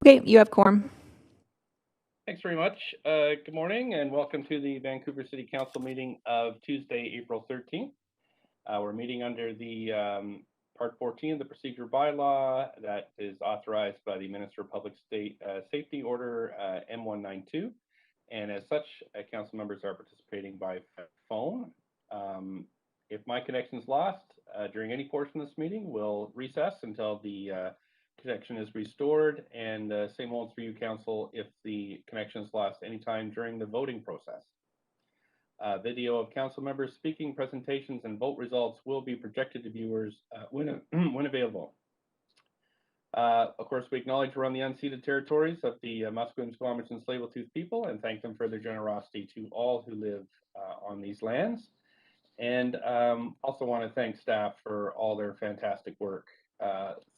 Okay, you have quorum. Thanks very much. Good morning and welcome to the Vancouver City Council meeting of Tuesday, April 13th. We're meeting under the Part 14 of the Procedure Bylaw that is authorized by the Minister of Public Safety Order M192. And as such, council members are participating by phone. If my connection is lost during any portion of this meeting, we'll recess until the connection is restored, and same holds for you, council, if the connection is lost anytime during the voting process. Video of council members speaking, presentations, and vote results will be projected to viewers when available. Of course, we acknowledge we're on the unceded territories of the Musqueam, Squamish, and Tsleil-Waututh people, and thank them for their generosity to all who live on these lands. And also want to thank staff for all their fantastic work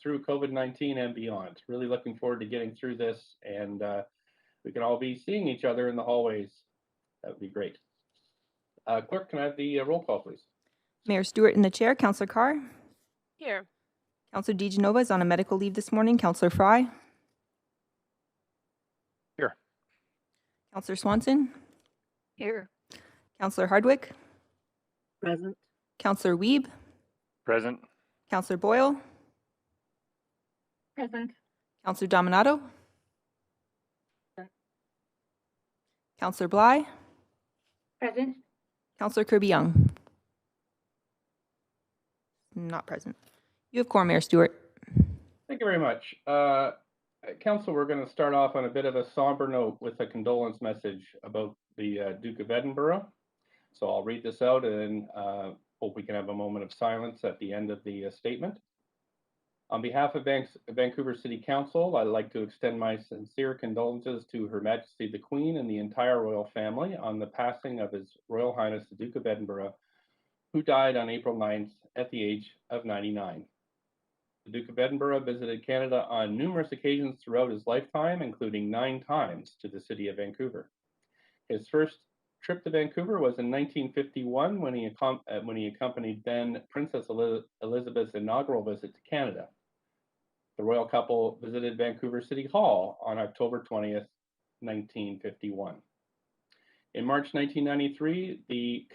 through COVID-19 and beyond. Really looking forward to getting through this, and we can all be seeing each other in the hallways. That would be great. Clerk, can I have the roll call, please? Mayor Stewart in the chair. Councillor Carr. Here. Councillor DeGenova is on a medical leave this morning. Councillor Fry. Here. Councillor Swanson. Here. Councillor Hardwick. Present. Councillor Wiebe. Present. Councillor Boyle. Present. Councillor Dominato. Present. Councillor Bly. Present. Councillor Kirby-Young. Not present. You have quorum, Mayor Stewart. Thank you very much. Council, we're going to start off on a bit of a somber note with a condolence message about the Duke of Edinburgh. So I'll read this out and hope we can have a moment of silence at the end of the statement. On behalf of Vancouver City Council, I'd like to extend my sincere condolences to Her Majesty the Queen and the entire royal family on the passing of His Royal Highness the Duke of Edinburgh, who died on April 9th at the age of 99. The Duke of Edinburgh visited Canada on numerous occasions throughout his lifetime, including 9 times to the city of Vancouver. His first trip to Vancouver was in 1951 when he accompanied then Princess Elizabeth's inaugural visit to Canada. The royal couple visited Vancouver City Hall on October 20th, 1951. In March 1993, the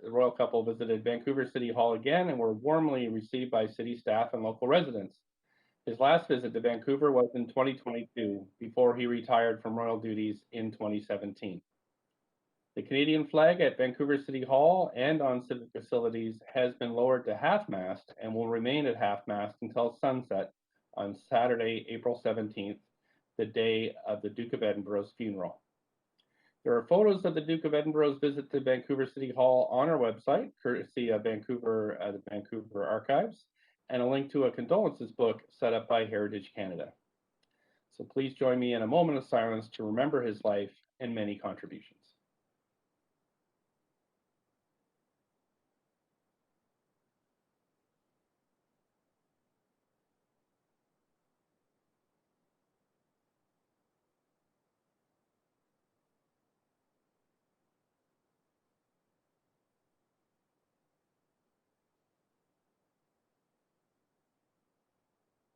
royal couple visited Vancouver City Hall again and were warmly received by city staff and local residents. His last visit to Vancouver was in 2022, before he retired from royal duties in 2017. The Canadian flag at Vancouver City Hall and on civic facilities has been lowered to half-mast and will remain at half-mast until sunset on Saturday, April 17th, the day of the Duke of Edinburgh's funeral. There are photos of the Duke of Edinburgh's visit to Vancouver City Hall on our website, courtesy of the Vancouver Archives, and a link to a condolences book set up by Heritage Canada. So please join me in a moment of silence to remember his life and many contributions.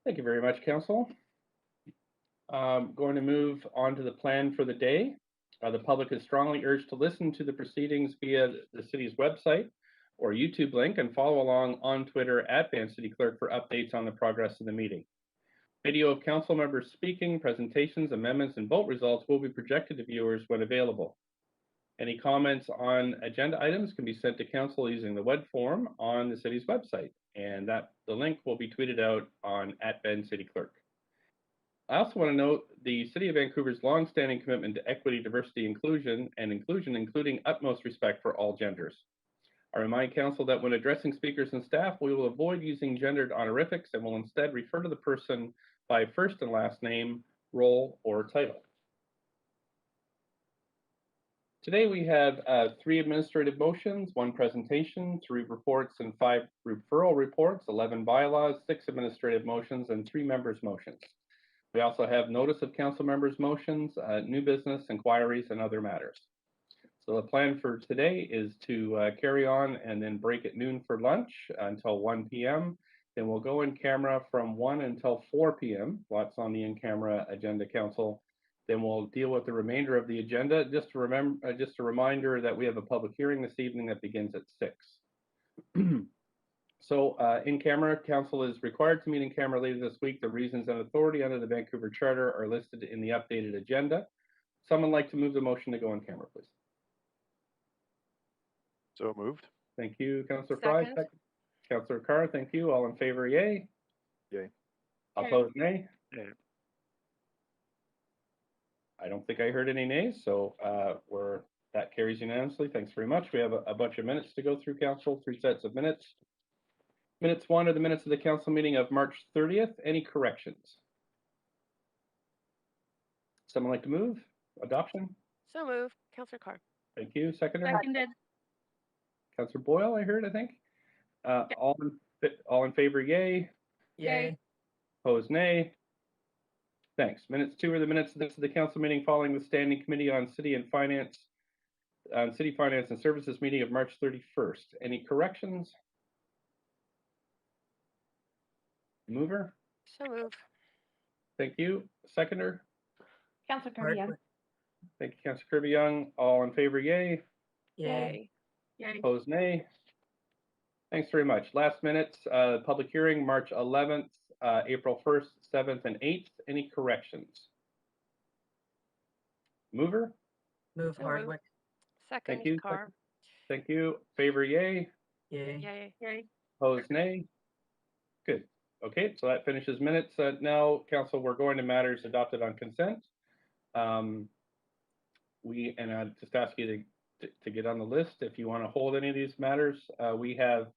Thank you very much, Council. I'm going to move on to the plan for the day. The public is strongly urged to listen to the proceedings via the city's website or YouTube link and follow along on Twitter at Van City Clerk for updates on the progress of the meeting. Video of council members speaking, presentations, amendments, and vote results will be projected to viewers when available. Any comments on agenda items can be sent to council using the web form on the city's website, and the link will be tweeted out on @VanCityClerk. I also want to note the City of Vancouver's longstanding commitment to equity, diversity, inclusion, including utmost respect for all genders. I remind council that when addressing speakers and staff, we will avoid using gendered honorifics and will instead refer to the person by first and last name, role, or title. Today we have 3 administrative motions, 1 presentation, 3 reports, and 5 referral reports, 11 bylaws, 6 administrative motions, and 3 members' motions. We also have notice of council members' motions, new business, inquiries, and other matters. So the plan for today is to carry on and then break at noon for lunch until 1 p.m., Then we'll go in camera from 1 until 4 p.m. Lots on the in-camera agenda, Council. Then we'll deal with the remainder of the agenda. Just a reminder that we have a public hearing this evening that begins at 6. So in camera, Council is required to meet in camera later this week. The reasons and authority under the Vancouver Charter are listed in the updated agenda. Someone like to move the motion to go in camera, please. So moved. Thank you, Councillor Fry. Second. Councillor Carr, thank you. All in favor, yay. Yay. Opposed, nay. Yay. I don't think I heard any nays, so that carries unanimously. Thanks very much. We have a bunch of minutes to go through, Council, 3 sets of minutes. Minutes 1 are the minutes of the Council meeting of March 30th. Any corrections? Someone like to move? Adoption? So moved. Councillor Carr. Thank you. Seconder? Seconded. Councillor Boyle, I heard, I think. All in favor, yay. Yay. Opposed, nay. Thanks. Minutes 2 are the minutes of the Council meeting following the Standing Committee on City Finance and Services meeting of March 31st. Any corrections? Mover? So moved. Thank you. Seconder? Councillor Kirby-Young. Thank you, Councillor Kirby-Young. All in favor, yay. Yay. Yay. Opposed, nay. Thanks very much. Last minutes, public hearing, March 11th, April 1st, 7th, and 8th. Any corrections? Mover? Move So Hardwick. Second. you. Carr. Thank you. Favor, yay. Yay. Yay. Yay. Opposed, nay. Good. Okay, so that finishes minutes. Now, Council, we're going to matters adopted on consent. I'd just ask you to get on the list if you want to hold any of these matters. We have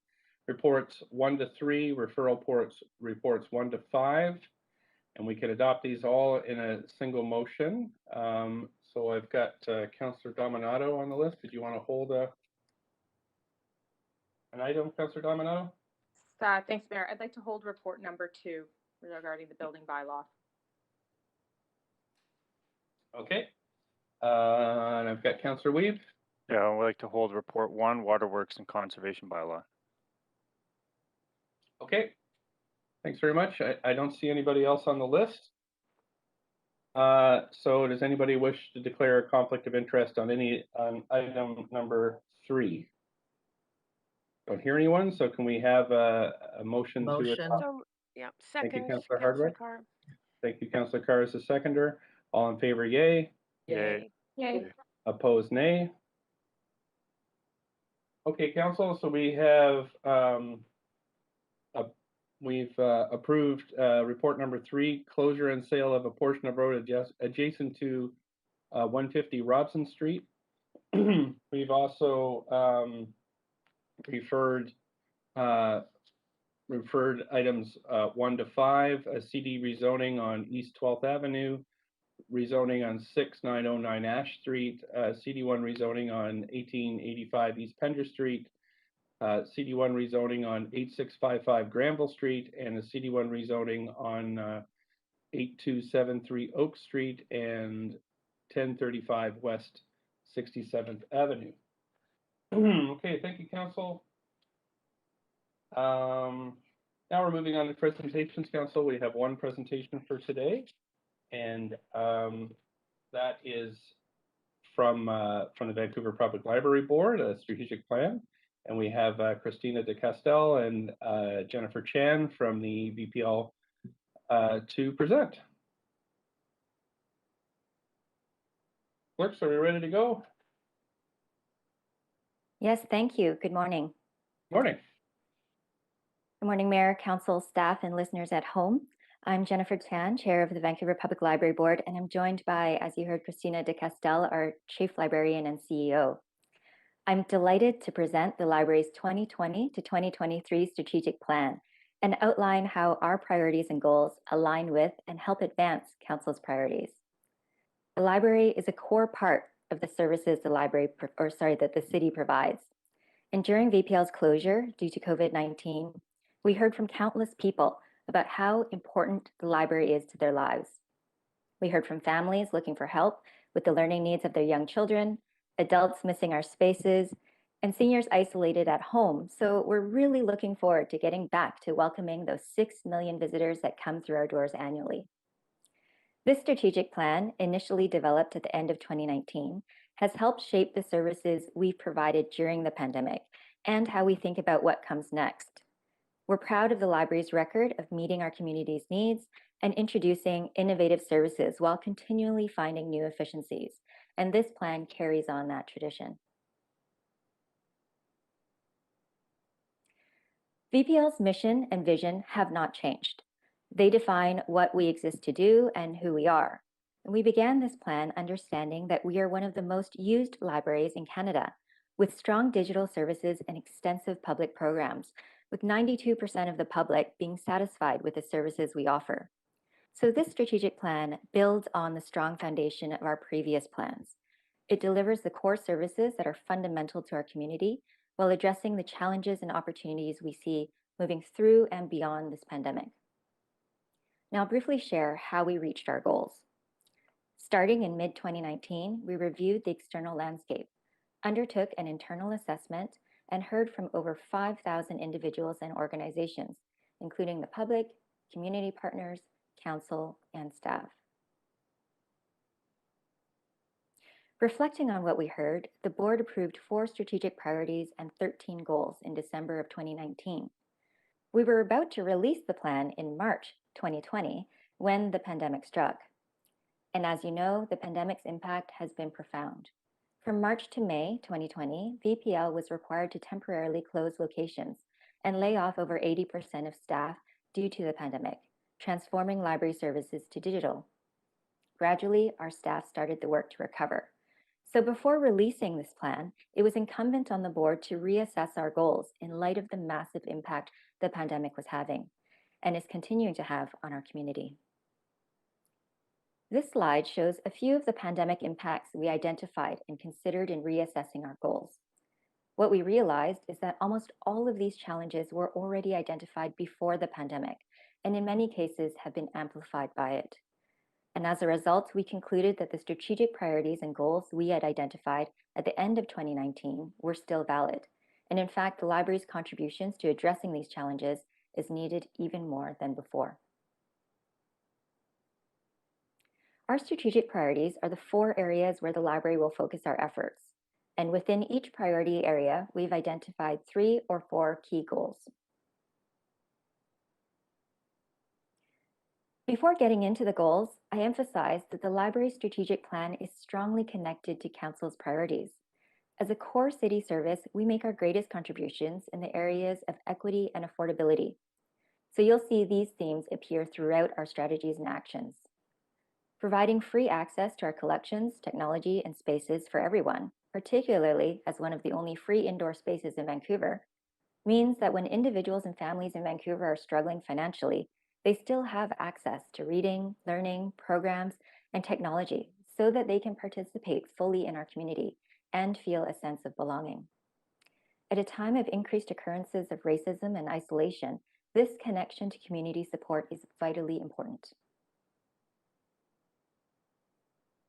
reports 1 to 3, referral reports 1 to 5, and we can adopt these all in a single motion. So I've got Councillor Dominato on the list. Did you want to hold an item, Councillor Dominato? Thanks, Mayor. I'd like to hold report number 2 regarding the building bylaw. Okay. And I've got Councillor Weave. Yeah, I would like to hold report 1, waterworks and conservation bylaw. Okay. Thanks very much. I don't see anybody else on the list. So does anybody wish to declare a conflict of interest on item number 3? Don't hear anyone, so can we have a motion to Motion. adopt? So yeah. Thank you, Second. Councillor Councillor Hardwick. Carr. Thank you, Councillor Carr as the seconder. All in favor, yay. Yay. Yay. Opposed, nay. Okay, Council, so we have approved report number 3, closure and sale of a portion of road adjacent to 150 Robson Street. We've also referred items 1 to 5, a CD rezoning on East 12th Avenue, rezoning on 6909 Ash Street, CD1 rezoning on 1885 East Pender Street, CD1 rezoning on 8655 Granville Street, and a CD1 rezoning on 8273 Oak Street and 1035 West 67th Avenue. Okay, thank you, Council. Now we're moving on to presentations, Council. We have one presentation for today, and that is from the Vancouver Public Library Board, a strategic plan. And we have Christina de Castel and Jennifer Chan from the VPL to present. Clerks, are we ready to go? Yes, thank you. Good morning. Morning. Good morning, Mayor, Council, staff, and listeners at home. I'm Jennifer Chan, Chair of the Vancouver Public Library Board, and I'm joined by, as you heard, Christina de Castel, our Chief Librarian and CEO. I'm delighted to present the library's 2020 to 2023 strategic plan and outline how our priorities and goals align with and help advance Council's priorities. The library is a core part of the services that the city provides. And during VPL's closure due to COVID-19, we heard from countless people about how important the library is to their lives. We heard from families looking for help with the learning needs of their young children, adults missing our spaces, and seniors isolated at home. So we're really looking forward to getting back to welcoming those 6 million visitors that come through our doors annually. This strategic plan, initially developed at the end of 2019, has helped shape the services we've provided during the pandemic and how we think about what comes next. We're proud of the library's record of meeting our community's needs and introducing innovative services while continually finding new efficiencies, and this plan carries on that tradition. VPL's mission and vision have not changed. They define what we exist to do and who we are. And we began this plan understanding that we are one of the most used libraries in Canada, with strong digital services and extensive public programs, with 92% of the public being satisfied with the services we offer. So this strategic plan builds on the strong foundation of our previous plans. It delivers the core services that are fundamental to our community while addressing the challenges and opportunities we see moving through and beyond this pandemic. Now, I'll briefly share how we reached our goals. Starting in mid-2019, we reviewed the external landscape, undertook an internal assessment, and heard from over 5,000 individuals and organizations, including the public, community partners, council, and staff. Reflecting on what we heard, the board approved 4 strategic priorities and 13 goals in December of 2019. We were about to release the plan in March 2020 when the pandemic struck. And as you know, the pandemic's impact has been profound. From March to May 2020, VPL was required to temporarily close locations and lay off over 80% of staff due to the pandemic, transforming library services to digital. Gradually, our staff started the work to recover. So before releasing this plan, it was incumbent on the board to reassess our goals in light of the massive impact the pandemic was having and is continuing to have on our community. This slide shows a few of the pandemic impacts we identified and considered in reassessing our goals. What we realized is that almost all of these challenges were already identified before the pandemic, and in many cases have been amplified by it. And as a result, we concluded that the strategic priorities and goals we had identified at the end of 2019 were still valid. And in fact, the library's contributions to addressing these challenges is needed even more than before. Our strategic priorities are the 4 areas where the library will focus our efforts. And within each priority area, we've identified 3 or 4 key goals. Before getting into the goals, I emphasize that the library's strategic plan is strongly connected to Council's priorities. As a core city service, we make our greatest contributions in the areas of equity and affordability. So you'll see these themes appear throughout our strategies and actions. Providing free access to our collections, technology, and spaces for everyone, particularly as one of the only free indoor spaces in Vancouver, means that when individuals and families in Vancouver are struggling financially, they still have access to reading, learning, programs, and technology so that they can participate fully in our community and feel a sense of belonging. At a time of increased occurrences of racism and isolation, this connection to community support is vitally important.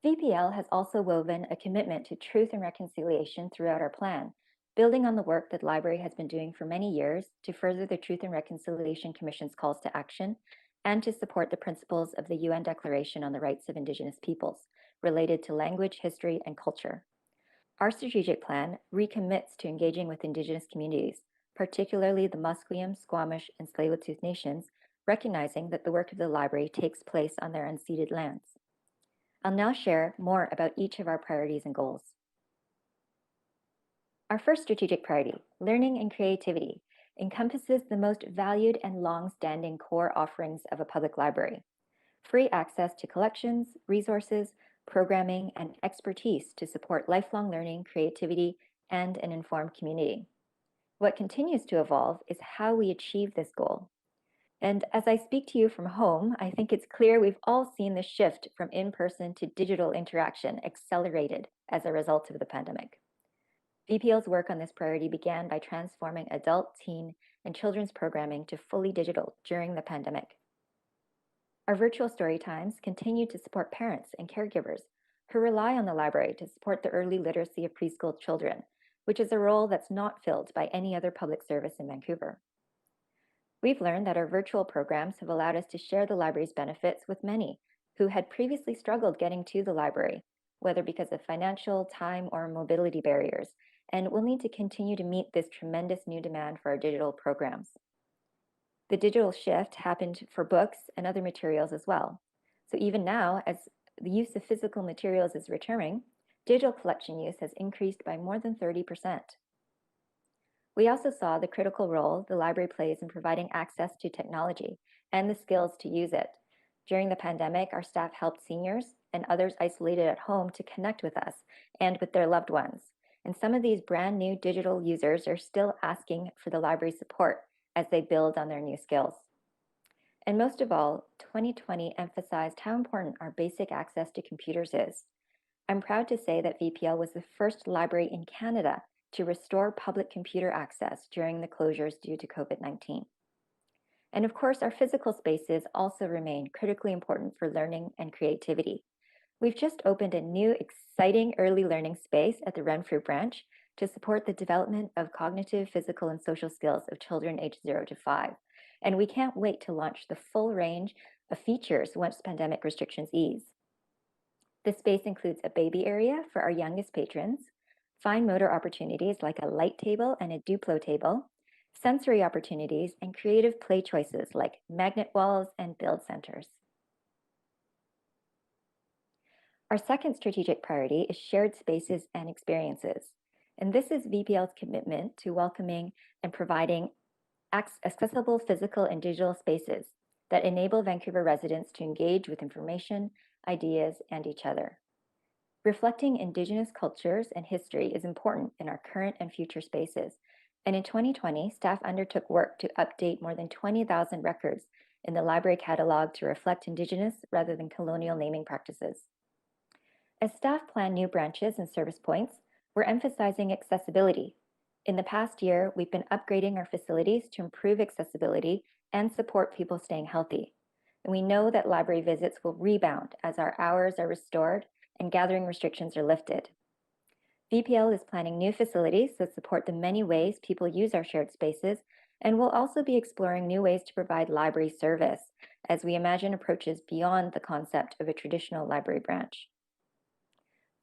VPL has also woven a commitment to truth and reconciliation throughout our plan, building on the work that the library has been doing for many years to further the Truth and Reconciliation Commission's calls to action and to support the principles of the UN Declaration on the Rights of Indigenous Peoples related to language, history, and culture. Our strategic plan recommits to engaging with Indigenous communities, particularly the Musqueam, Squamish, and Tsleil-Waututh nations, recognizing that the work of the library takes place on their unceded lands. I'll now share more about each of our priorities and goals. Our first strategic priority, learning and creativity, encompasses the most valued and long-standing core offerings of a public library: free access to collections, resources, programming, and expertise to support lifelong learning, creativity, and an informed community. What continues to evolve is how we achieve this goal. And as I speak to you from home, I think it's clear we've all seen the shift from in-person to digital interaction accelerated as a result of the pandemic. VPL's work on this priority began by transforming adult, teen, and children's programming to fully digital during the pandemic. Our virtual story times continue to support parents and caregivers who rely on the library to support the early literacy of preschool children, which is a role that's not filled by any other public service in Vancouver. We've learned that our virtual programs have allowed us to share the library's benefits with many who had previously struggled getting to the library, whether because of financial, time, or mobility barriers, and we'll need to continue to meet this tremendous new demand for our digital programs. The digital shift happened for books and other materials as well. So even now, as the use of physical materials is returning, digital collection use has increased by more than 30%. We also saw the critical role the library plays in providing access to technology and the skills to use it. During the pandemic, our staff helped seniors and others isolated at home to connect with us and with their loved ones. And some of these brand new digital users are still asking for the library's support as they build on their new skills. And most of all, 2020 emphasized how important our basic access to computers is. I'm proud to say that VPL was the first library in Canada to restore public computer access during the closures due to COVID-19. And of course, our physical spaces also remain critically important for learning and creativity. We've just opened a new, exciting early learning space at the Renfrew branch to support the development of cognitive, physical, and social skills of children aged 0 to 5. And we can't wait to launch the full range of features once pandemic restrictions ease. The space includes a baby area for our youngest patrons, fine motor opportunities like a light table and a Duplo table, sensory opportunities, and creative play choices like magnet walls and build centers. Our second strategic priority is shared spaces and experiences. And this is VPL's commitment to welcoming and providing accessible physical and digital spaces that enable Vancouver residents to engage with information, ideas, and each other. Reflecting Indigenous cultures and history is important in our current and future spaces. And in 2020, staff undertook work to update more than 20,000 records in the library catalog to reflect Indigenous rather than colonial naming practices. As staff plan new branches and service points, we're emphasizing accessibility. In the past year, we've been upgrading our facilities to improve accessibility and support people staying healthy. And we know that library visits will rebound as our hours are restored and gathering restrictions are lifted. VPL is planning new facilities that support the many ways people use our shared spaces, and we'll also be exploring new ways to provide library service as we imagine approaches beyond the concept of a traditional library branch.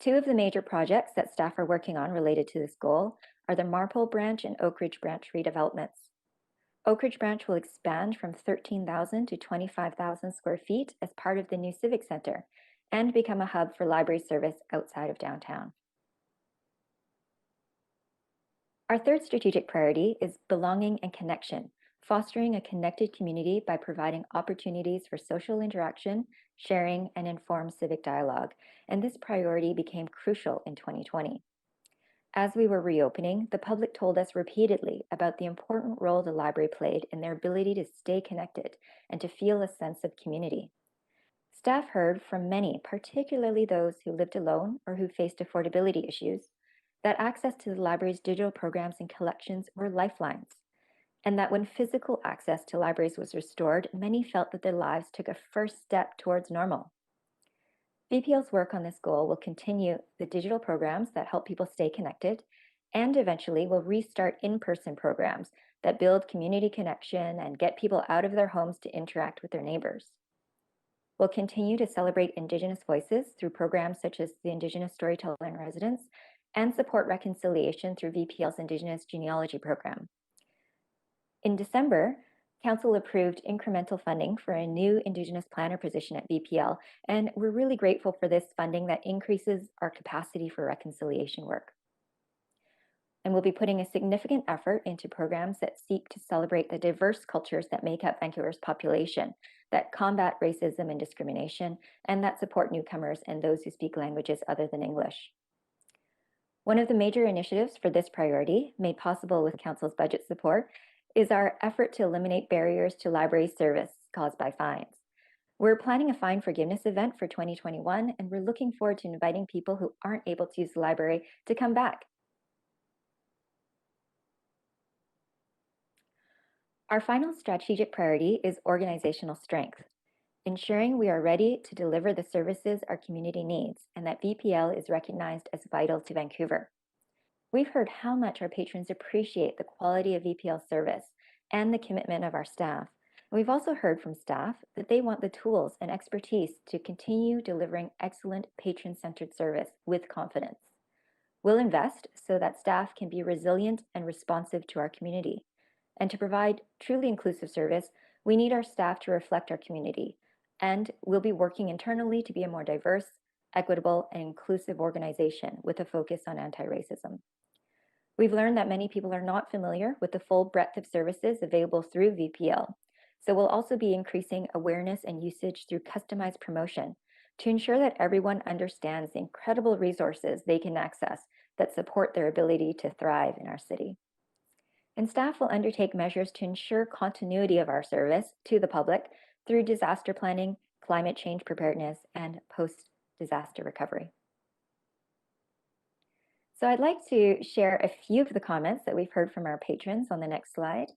Two of the major projects that staff are working on related to this goal are the Marpole branch and Oakridge branch redevelopments. Oakridge branch will expand from 13,000 to 25,000 square feet as part of the new Civic Center and become a hub for library service outside of downtown. Our third strategic priority is belonging and connection, fostering a connected community by providing opportunities for social interaction, sharing, and informed civic dialogue. And this priority became crucial in 2020. As we were reopening, the public told us repeatedly about the important role the library played in their ability to stay connected and to feel a sense of community. Staff heard from many, particularly those who lived alone or who faced affordability issues, that access to the library's digital programs and collections were lifelines, and that when physical access to libraries was restored, many felt that their lives took a first step towards normal. VPL's work on this goal will continue the digital programs that help people stay connected, and eventually will restart in-person programs that build community connection and get people out of their homes to interact with their neighbors. We'll continue to celebrate Indigenous voices through programs such as the Indigenous Storyteller in Residence and support reconciliation through VPL's Indigenous Genealogy program. In December, Council approved incremental funding for a new Indigenous planner position at VPL, and we're really grateful for this funding that increases our capacity for reconciliation work. And we'll be putting a significant effort into programs that seek to celebrate the diverse cultures that make up Vancouver's population, that combat racism and discrimination, and that support newcomers and those who speak languages other than English. One of the major initiatives for this priority, made possible with Council's budget support, is our effort to eliminate barriers to library service caused by fines. We're planning a fine forgiveness event for 2021, and we're looking forward to inviting people who aren't able to use the library to come back. Our final strategic priority is organizational strength, ensuring we are ready to deliver the services our community needs and that VPL is recognized as vital to Vancouver. We've heard how much our patrons appreciate the quality of VPL service and the commitment of our staff. We've also heard from staff that they want the tools and expertise to continue delivering excellent patron-centered service with confidence. We'll invest so that staff can be resilient and responsive to our community. And to provide truly inclusive service, we need our staff to reflect our community. And we'll be working internally to be a more diverse, equitable, and inclusive organization with a focus on anti-racism. We've learned that many people are not familiar with the full breadth of services available through VPL. So we'll also be increasing awareness and usage through customized promotion to ensure that everyone understands the incredible resources they can access that support their ability to thrive in our city. And staff will undertake measures to ensure continuity of our service to the public through disaster planning, climate change preparedness, and post-disaster recovery. So I'd like to share a few of the comments that we've heard from our patrons on the next slide.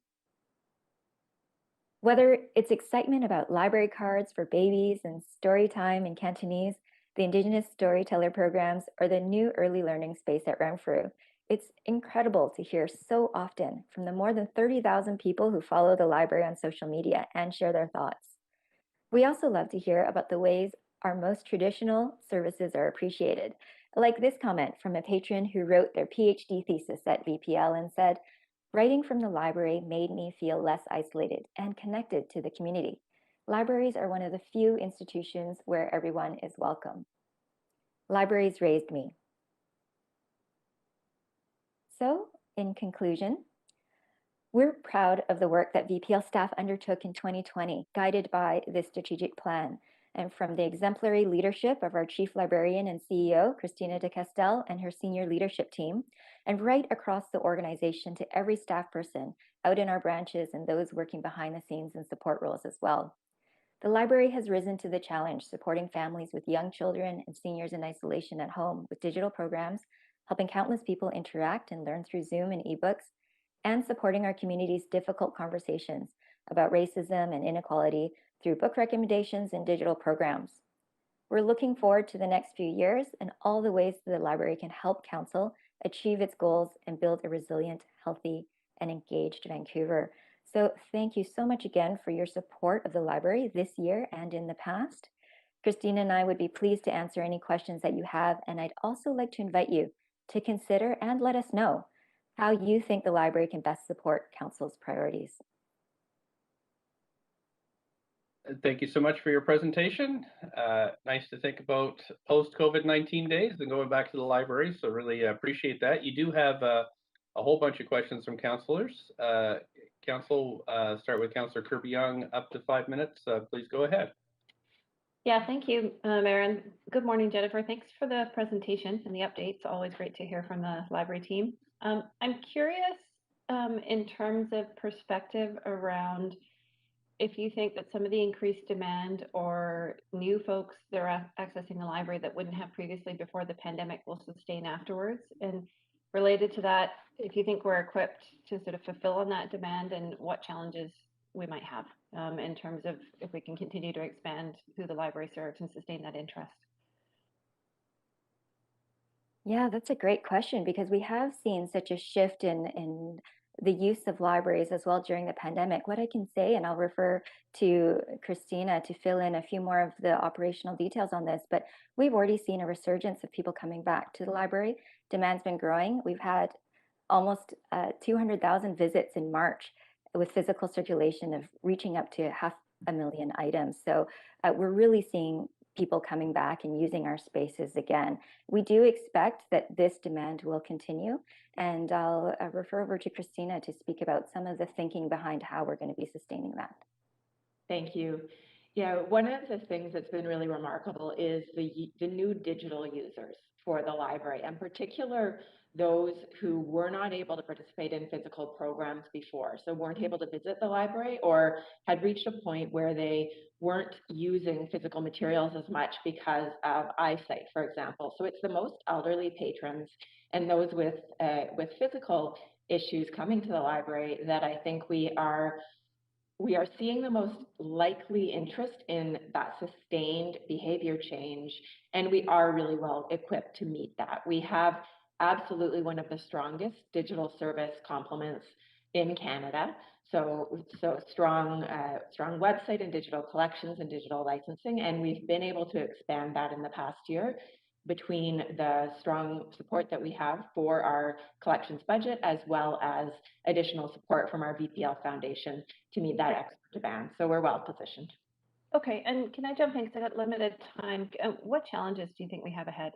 Whether it's excitement about library cards for babies and story time in Cantonese, the Indigenous storyteller programs, or the new early learning space at Renfrew, it's incredible to hear so often from the more than 30,000 people who follow the library on social media and share their thoughts. We also love to hear about the ways our most traditional services are appreciated, like this comment from a patron who wrote their PhD thesis at VPL and said, "Writing from the library made me feel less isolated and connected to the community. Libraries are one of the few institutions where everyone is welcome. Libraries raised me." So, in conclusion, we're proud of the work that VPL staff undertook in 2020, guided by this strategic plan, and from the exemplary leadership of our Chief Librarian and CEO, Christina de Castel, and her senior leadership team, and right across the organization to every staff person out in our branches and those working behind the scenes in support roles as well. The library has risen to the challenge, supporting families with young children and seniors in isolation at home with digital programs, helping countless people interact and learn through Zoom and ebooks, and supporting our community's difficult conversations about racism and inequality through book recommendations and digital programs. We're looking forward to the next few years and all the ways that the library can help Council achieve its goals and build a resilient, healthy, and engaged Vancouver. So thank you so much again for your support of the library this year and in the past. Christina and I would be pleased to answer any questions that you have, and I'd also like to invite you to consider and let us know how you think the library can best support Council's priorities. Thank you so much for your presentation. Nice to think about post-COVID-19 days and going back to the library, so really appreciate that. You do have a whole bunch of questions from councillors. Council, start with Councillor Kirby-Young, up to 5 minutes. Please go ahead. Yeah, thank you, Mayor, and good morning, Jennifer. Thanks for the presentation and the updates. Always great to hear from the library team. I'm curious in terms of perspective around if you think that some of the increased demand or new folks that are accessing the library that wouldn't have previously before the pandemic will sustain afterwards. And related to that, if you think we're equipped to sort of fulfill on that demand and what challenges we might have in terms of if we can continue to expand who the library serves and sustain that interest. Yeah, that's a great question because we have seen such a shift in the use of libraries as well during the pandemic. What I can say, and I'll refer to Christina to fill in a few more of the operational details on this, but we've already seen a resurgence of people coming back to the library. Demand's been growing. We've had almost 200,000 visits in March with physical circulation of reaching up to 500,000 items. So we're really seeing people coming back and using our spaces again. We do expect that this demand will continue, and I'll refer over to Christina to speak about some of the thinking behind how we're going to be sustaining that. Thank you. Yeah, one of the things that's been really remarkable is the new digital users for the library, in particular those who were not able to participate in physical programs before, so weren't able to visit the library or had reached a point where they weren't using physical materials as much because of eyesight, for example. So it's the most elderly patrons and those with physical issues coming to the library that I think we are seeing the most likely interest in that sustained behavior change, and we are really well equipped to meet that. We have absolutely one of the strongest digital service complements in Canada. So strong website and digital collections and digital licensing, and we've been able to expand that in the past year between the strong support that we have for our collections budget, as well as additional support from our VPL Foundation to meet that extra demand. So we're well positioned. Okay, and can I jump in, because I got limited time? What challenges do you think we have ahead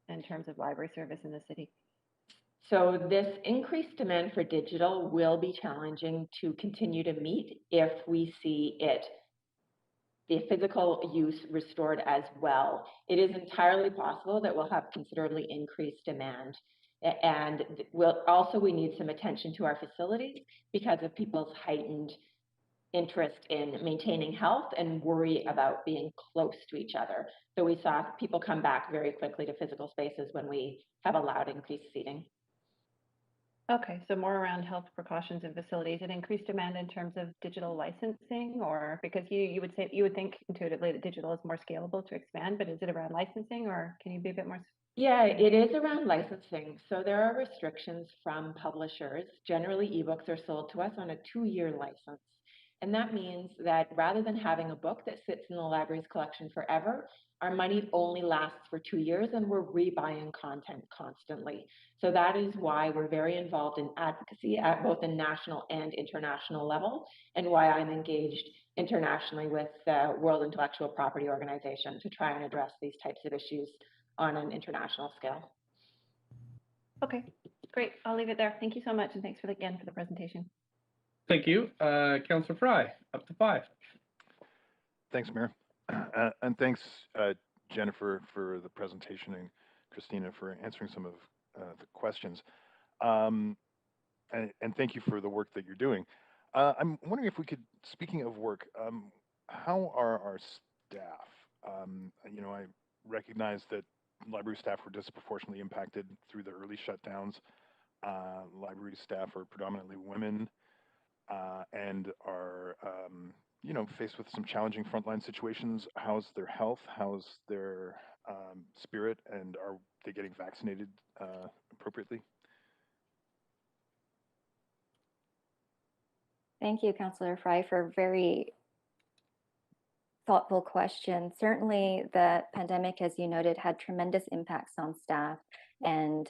in terms of library service in the city? So this increased demand for digital will be challenging to continue to meet if we see the physical use restored as well. It is entirely possible that we'll have considerably increased demand. And we need some attention to our facilities because of people's heightened interest in maintaining health and worry about being close to each other. So we saw people come back very quickly to physical spaces when we have allowed increased seating. Okay, so more around health precautions and facilities and increased demand in terms of digital licensing, or because you would think intuitively that digital is more scalable to expand, but is it around licensing, or can you be a bit more? Yeah, it is around licensing. So there are restrictions from publishers. Generally, ebooks are sold to us on a 2-year license. And that means that rather than having a book that sits in the library's collection forever, our money only lasts for 2 years and we're rebuying content constantly. So that is why we're very involved in advocacy at both a national and international level, and why I'm engaged internationally with the World Intellectual Property Organization to try and address these types of issues on an international scale. Okay, great. I'll leave it there. Thank you so much, and thanks again for the presentation. Thank you. Councillor Fry, up to 5. Thanks, Mayor. And thanks, Jennifer, for the presentation, and Christina for answering some of the questions. And thank you for the work that you're doing. I'm wondering if we could, speaking of work, how are our staff? I recognize that library staff were disproportionately impacted through the early shutdowns. Library staff are predominantly women and are, faced with some challenging frontline situations. How's their health? How's their spirit? And are they getting vaccinated appropriately? Thank you, Councillor Fry, for a very thoughtful question. Certainly, the pandemic, as you noted, had tremendous impacts on staff. And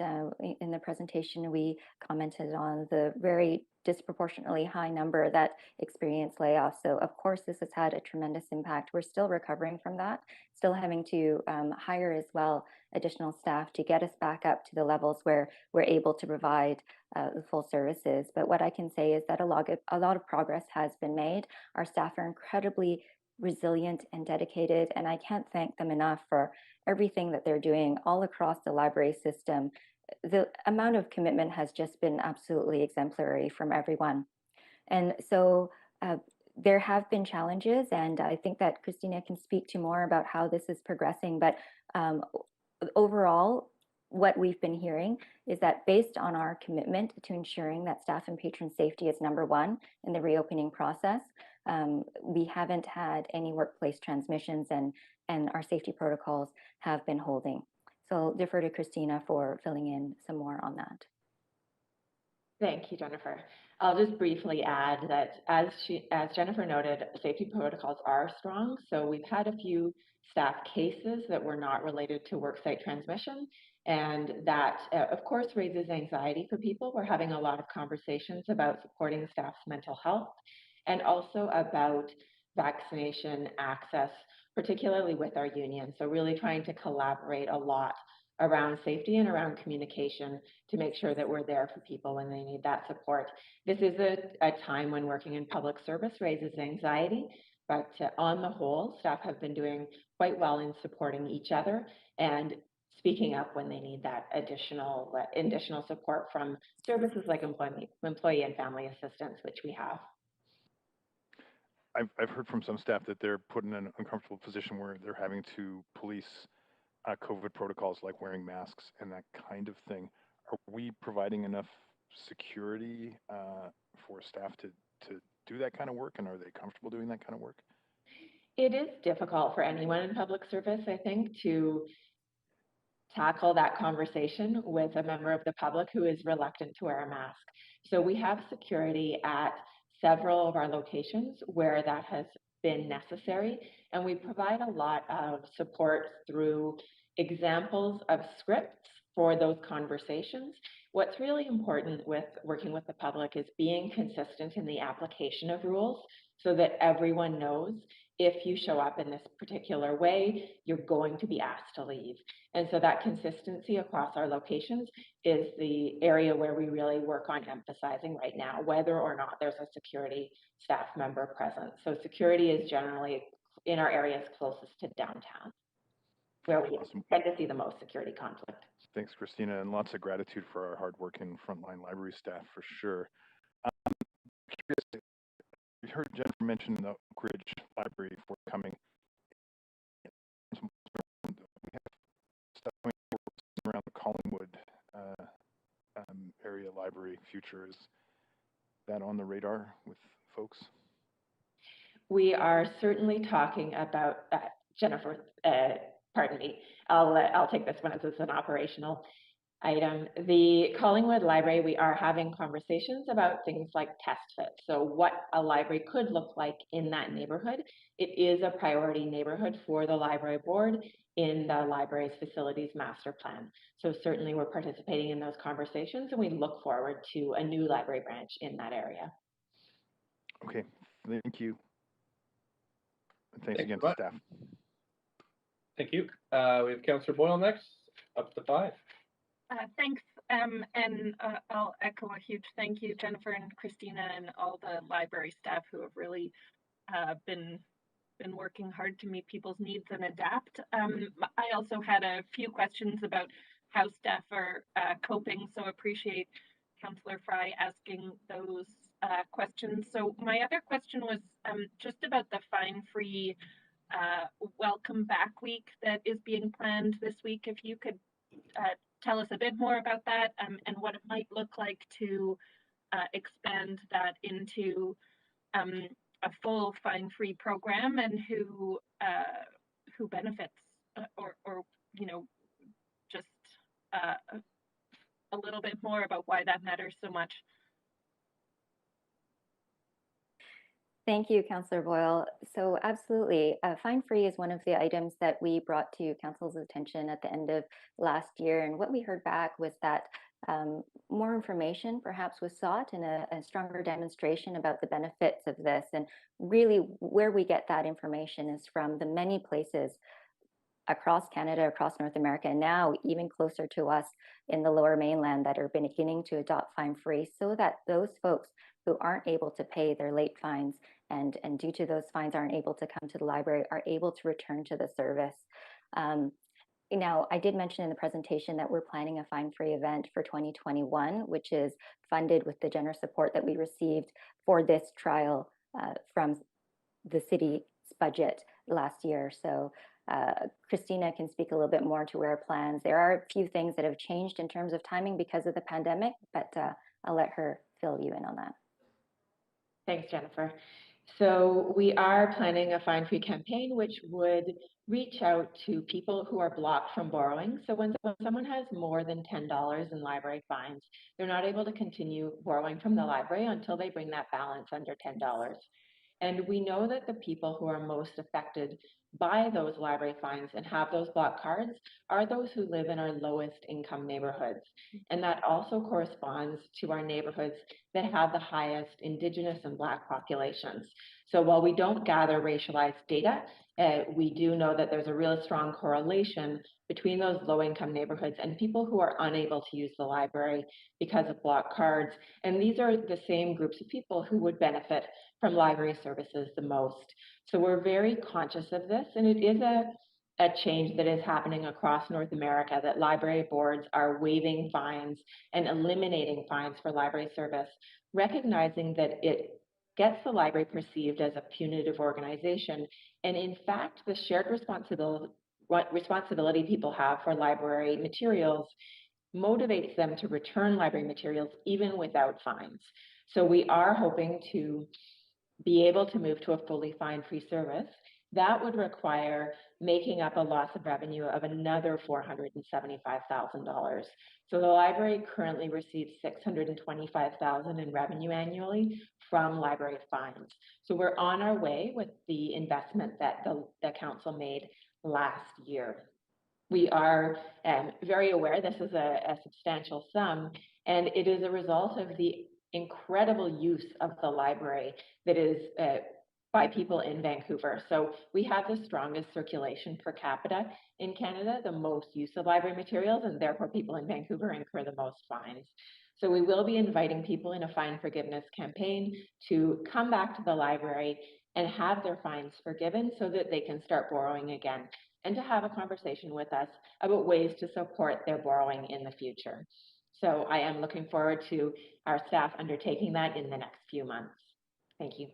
in the presentation, we commented on the very disproportionately high number that experienced layoffs. So of course, this has had a tremendous impact. We're still recovering from that, still having to hire as well additional staff to get us back up to the levels where we're able to provide the full services. But what I can say is that a lot of progress has been made. Our staff are incredibly resilient and dedicated, and I can't thank them enough for everything that they're doing all across the library system. The amount of commitment has just been absolutely exemplary from everyone. And so there have been challenges, and I think that Christina can speak to more about how this is progressing. But overall, what we've been hearing is that based on our commitment to ensuring that staff and patron safety is #1 in the reopening process, we haven't had any workplace transmissions, and our safety protocols have been holding. So I'll defer to Christina for filling in some more on that. Thank you, Jennifer. I'll just briefly add that as Jennifer noted, safety protocols are strong. So we've had a few staff cases that were not related to worksite transmission. And that, of course, raises anxiety for people. We're having a lot of conversations about supporting staff's mental health and also about vaccination access, particularly with our union. So really trying to collaborate a lot around safety and around communication to make sure that we're there for people when they need that support. This is a time when working in public service raises anxiety, but on the whole, staff have been doing quite well in supporting each other and speaking up when they need that additional support from services like employee and family assistance, which we have. I've heard from some staff that they're put in an uncomfortable position where they're having to police COVID protocols like wearing masks and that kind of thing. Are we providing enough security for staff to do that kind of work, and are they comfortable doing that kind of work? It is difficult for anyone in public service, I think, to tackle that conversation with a member of the public who is reluctant to wear a mask. So we have security at several of our locations where that has been necessary, and we provide a lot of support through examples of scripts for those conversations. What's really important with working with the public is being consistent in the application of rules so that everyone knows if you show up in this particular way, you're going to be asked to leave. And so that consistency across our locations is the area where we really work on emphasizing right now, whether or not there's a security staff member present. So security is generally in our areas closest to downtown, where we tend to see the most security conflict. Thanks, Christina, and lots of gratitude for our hardworking frontline library staff for sure. Curious, we heard Jennifer mention the Oak Ridge Library forthcoming. We have stuff going around the Collingwood area library future. Is that on the radar with folks? We are certainly talking about, Jennifer, pardon me, I'll take this one as it's an operational item. The Collingwood Library, we are having conversations about things like test fit. So what a library could look like in that neighborhood. It is a priority neighborhood for the library board in the library's facilities master plan. So certainly we're participating in those conversations, and we look forward to a new library branch in that area. Okay, thank you. And thanks Thanks again so to much. staff. Thank you. We have Councillor Boyle next, up to 5. Thanks, I'll echo a huge thank you, Jennifer and Christina, and all the library staff who have really been working hard to meet people's needs and adapt. I also had a few questions about how staff are coping, so appreciate Councillor Fry asking those questions. So my other question was just about the fine-free welcome back week that is being planned this week. If you could tell us a bit more about that and what it might look like to expand that into a full fine-free program, and who benefits, or you know, just a little bit more about why that matters so much. Thank you, Councillor Boyle. So absolutely, fine-free is one of the items that we brought to Council's attention at the end of last year. And what we heard back was that more information perhaps was sought, and a stronger demonstration about the benefits of this. And really where we get that information is from the many places across Canada, across North America, and now even closer to us in the Lower Mainland that are beginning to adopt fine-free, so that those folks who aren't able to pay their late fines and due to those fines aren't able to come to the library are able to return to the service. Now, I did mention in the presentation that we're planning a fine-free event for 2021, which is funded with the generous support that we received for this trial from the city's budget last year. So Christina can speak a little bit more to our plans. There are a few things that have changed in terms of timing because of the pandemic, but I'll let her fill you in on that. Thanks, Jennifer. So we are planning a fine-free campaign, which would reach out to people who are blocked from borrowing. So when someone has more than $10 in library fines, they're not able to continue borrowing from the library until they bring that balance under $10. And we know that the people who are most affected by those library fines and have those block cards are those who live in our lowest income neighborhoods. And that also corresponds to our neighborhoods that have the highest Indigenous and Black populations. So while we don't gather racialized data, we do know that there's a real strong correlation between those low income neighborhoods and people who are unable to use the library because of block cards. And these are the same groups of people who would benefit from library services the most. So we're very conscious of this, and it is a change that is happening across North America, that library boards are waiving fines and eliminating fines for library service, recognizing that it gets the library perceived as a punitive organization. And in fact, the shared responsibility people have for library materials motivates them to return library materials even without fines. So we are hoping to be able to move to a fully fine-free service. that would require making up a loss of revenue of another $475,000. So the library currently receives $625,000 in revenue annually from library fines. So we're on our way with the investment that the council made last year. We are very aware this is a substantial sum, and it is a result of the incredible use of the library that is by people in Vancouver. So we have the strongest circulation per capita in Canada, the most use of library materials, and therefore people in Vancouver incur the most fines. So we will be inviting people in a fine forgiveness campaign to come back to the library and have their fines forgiven so that they can start borrowing again, and to have a conversation with us about ways to support their borrowing in the future. So I am looking forward to our staff undertaking that in the next few months. Thank you.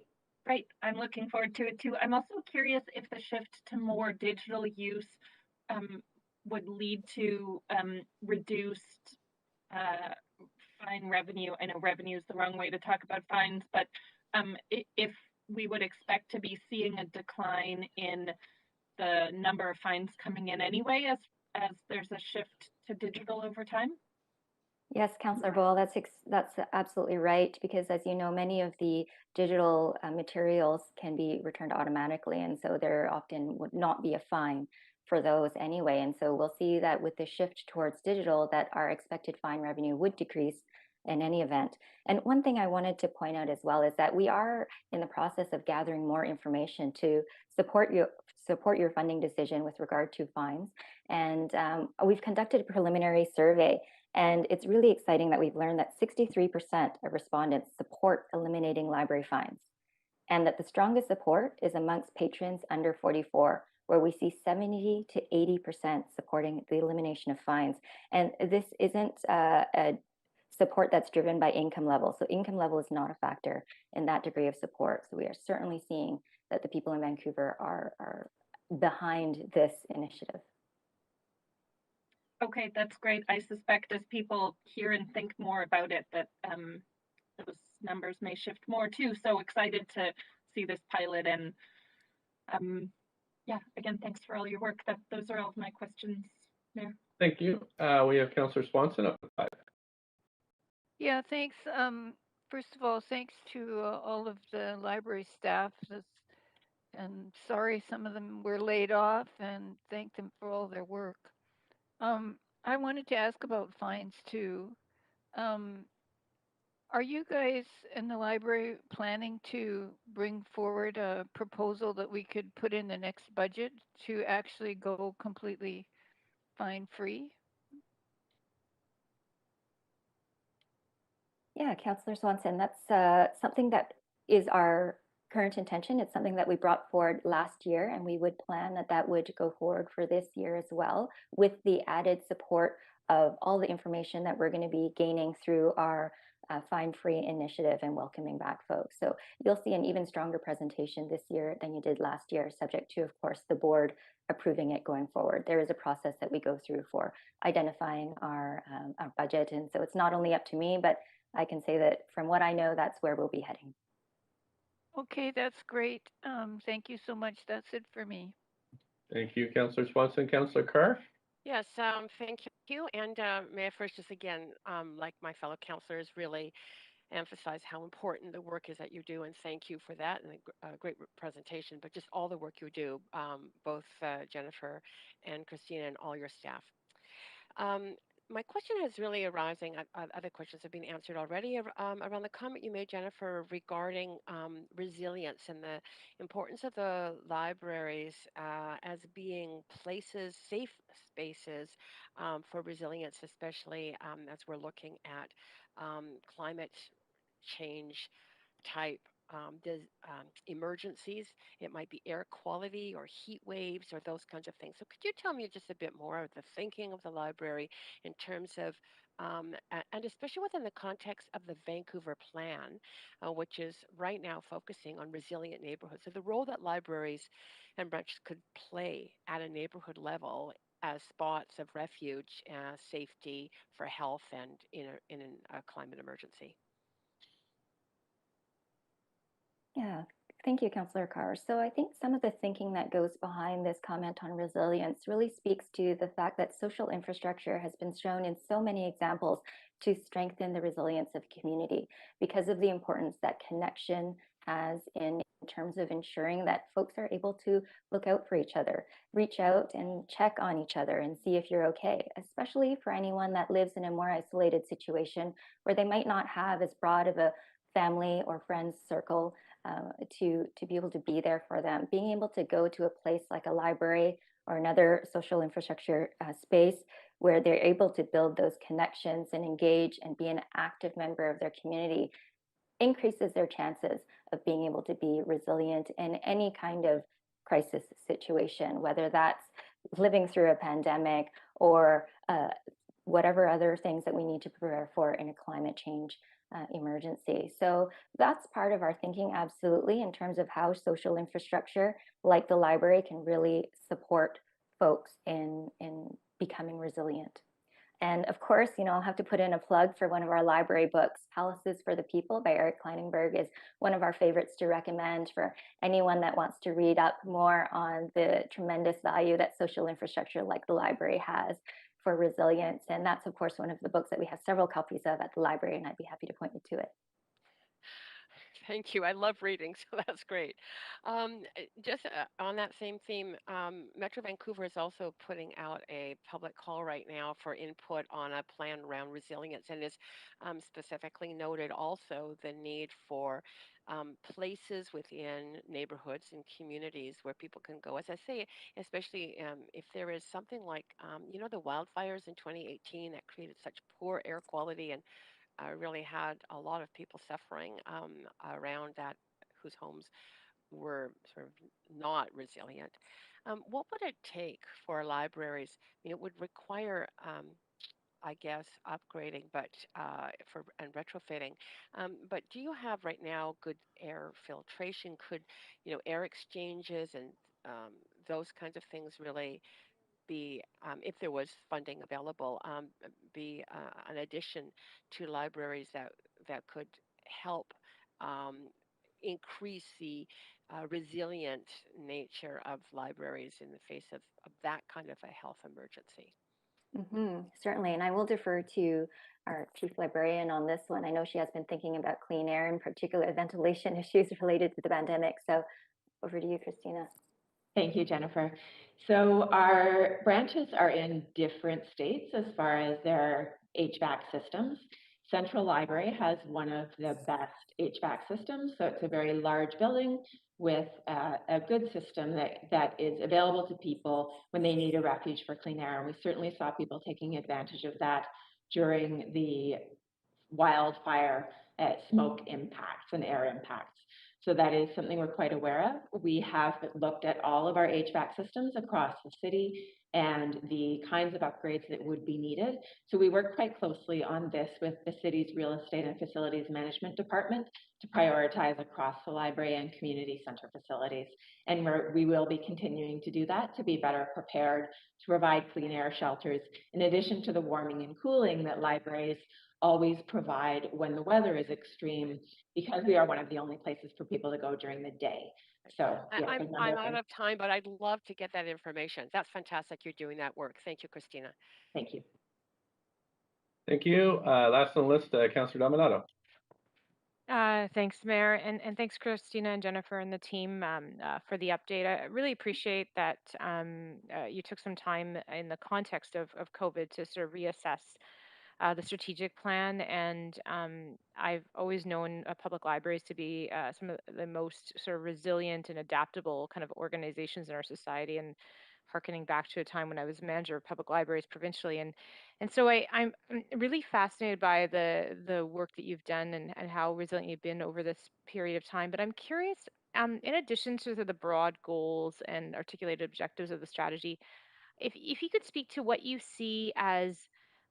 Great, I'm looking forward to it too. I'm also curious if the shift to more digital use would lead to reduced fine revenue. I know revenue is the wrong way to talk about fines, but if we would expect to be seeing a decline in the number of fines coming in anyway as there's a shift to digital over time? Yes, Councillor Boyle, that's absolutely right, because as you know, many of the digital materials can be returned automatically, and so there often would not be a fine for those anyway. And so we'll see that with the shift towards digital, that our expected fine revenue would decrease in any event. And one thing I wanted to point out as well is that we are in the process of gathering more information to support your funding decision with regard to fines. And we've conducted a preliminary survey, and it's really exciting that we've learned that 63% of respondents support eliminating library fines, and that the strongest support is amongst patrons under 44, where we see 70 to 80% supporting the elimination of fines. And this isn't a support that's driven by income level. So income level is not a factor in that degree of support. So we are certainly seeing that the people in Vancouver are behind this initiative. Okay, that's great. I suspect as people hear and think more about it, that those numbers may shift more too. So excited to see this pilot, and yeah, again, thanks for all your work. Those are all of my questions there. Thank you. We have Councillor Swanson up to 5. Yeah, thanks. First of all, thanks to all of the library staff. And sorry some of them were laid off, and thank them for all their work. I wanted to ask about fines too. Are you guys in the library planning to bring forward a proposal that we could put in the next budget to actually go completely fine-free? Yeah, Councillor Swanson, that's something that is our current intention. It's something that we brought forward last year, and we would plan that would go forward for this year as well, with the added support of all the information that we're going to be gaining through our fine-free initiative and welcoming back folks. So you'll see an even stronger presentation this year than you did last year, subject to, of course, the board approving it going forward. There is a process that we go through for identifying our budget, and so it's not only up to me, but I can say that from what I know, that's where we'll be heading. Okay, that's great. Thank you so much. That's it for me. Thank you, Councillor Swanson. Councillor Carr? Yes, thank you. And may I first just again, like my fellow councillors, really emphasize how important the work is that you do, and thank you for that, and a great presentation, but just all the work you do, both Jennifer and Christina and all your staff. My question is really arising, other questions have been answered already, around the comment you made, Jennifer, regarding resilience and the importance of the libraries as being places, safe spaces for resilience, especially as we're looking at climate change type emergencies. It might be air quality or heat waves or those kinds of things. So could you tell me just a bit more of the thinking of the library in terms of, and especially within the context of the Vancouver plan, which is right now focusing on resilient neighborhoods. So the role that libraries and branches could play at a neighborhood level as spots of refuge, safety for health, and in a climate emergency. Yeah, Thank you, Councillor Carr. So I think some of the thinking that goes behind this comment on resilience really speaks to the fact that social infrastructure has been shown in so many examples to strengthen the resilience of community because of the importance that connection has in terms of ensuring that folks are able to look out for each other, reach out and check on each other and see if you're okay, especially for anyone that lives in a more isolated situation where they might not have as broad of a family or friends circle to be able to be there for them. Being able to go to a place like a library or another social infrastructure space where they're able to build those connections and engage and be an active member of their community increases their chances of being able to be resilient in any kind of crisis situation, whether that's living through a pandemic or whatever other things that we need to prepare for in a climate change emergency. So that's part of our thinking, absolutely, in terms of how social infrastructure like the library can really support folks in becoming resilient. And of course, I'll have to put in a plug for one of our library books. Palaces for the People by Eric Kleinenberg is one of our favorites to recommend for anyone that wants to read up more on the tremendous value that social infrastructure like the library has for resilience. And that's, of course, one of the books that we have several copies of at the library, and I'd be happy to point you to it. Thank you. I love reading, so that's great. Just on that same theme, Metro Vancouver is also putting out a public call right now for input on a plan around resilience, and is specifically noted also the need for places within neighborhoods and communities where people can go. As I say, especially if there is something like, the wildfires in 2018 that created such poor air quality and really had a lot of people suffering around that, whose homes were sort of not resilient. What would it take for libraries? It would require, I guess, upgrading, but and retrofitting. But do you have right now good air filtration? Could air exchanges and those kinds of things really be, if there was funding available, be an addition to libraries that could help um, increase the resilient nature of libraries in the face of that kind of a health emergency. Certainly, and I will defer to our chief librarian on this one. I know she has been thinking about clean air, in particular ventilation issues related to the pandemic. So over to you, Christina. Thank you, Jennifer. So our branches are in different states as far as their HVAC systems. Central Library has one of the best HVAC systems. So it's a very large building with a good system that is available to people when they need a refuge for clean air. And we certainly saw people taking advantage of that during the wildfire smoke impacts and air impacts. So that is something we're quite aware of. We have looked at all of our HVAC systems across the city and the kinds of upgrades that would be needed. So we work quite closely on this with the city's real estate and facilities management department to prioritize across the library and community center facilities. And we will be continuing to do that to be better prepared to provide clean air shelters, in addition to the warming and cooling that libraries always provide when the weather is extreme, because we are one of the only places for people to go during the day. So yeah, I'm out of time, but I'd love to get that information. That's fantastic. You're doing that work. Thank you, Christina. Thank you. Thank you. Last on the list, Councillor Dominato. Thanks, Mayor, and thanks, Christina and Jennifer and the team for the update. I really appreciate that you took some time in the context of COVID to sort of reassess the strategic plan. And I've always known public libraries to be some of the most sort of resilient and adaptable kind of organizations in our society. And harkening back to a time when I was manager of public libraries provincially, and so I'm really fascinated by the work that you've done and how resilient you've been over this period of time. But I'm curious, in addition to the broad goals and articulated objectives of the strategy, if you could speak to what you see as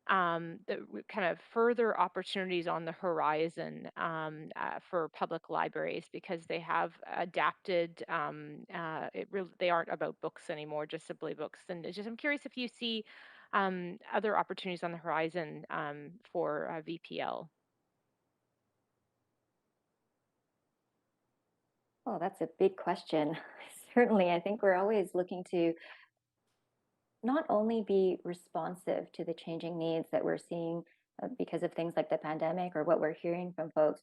the kind of further opportunities on the horizon for public libraries, because they have adapted. They aren't about books anymore, just simply books. And I'm curious if you see other opportunities on the horizon for VPL. Oh, that's a big question. Certainly, I think we're always looking to not only be responsive to the changing needs that we're seeing because of things like the pandemic or what we're hearing from folks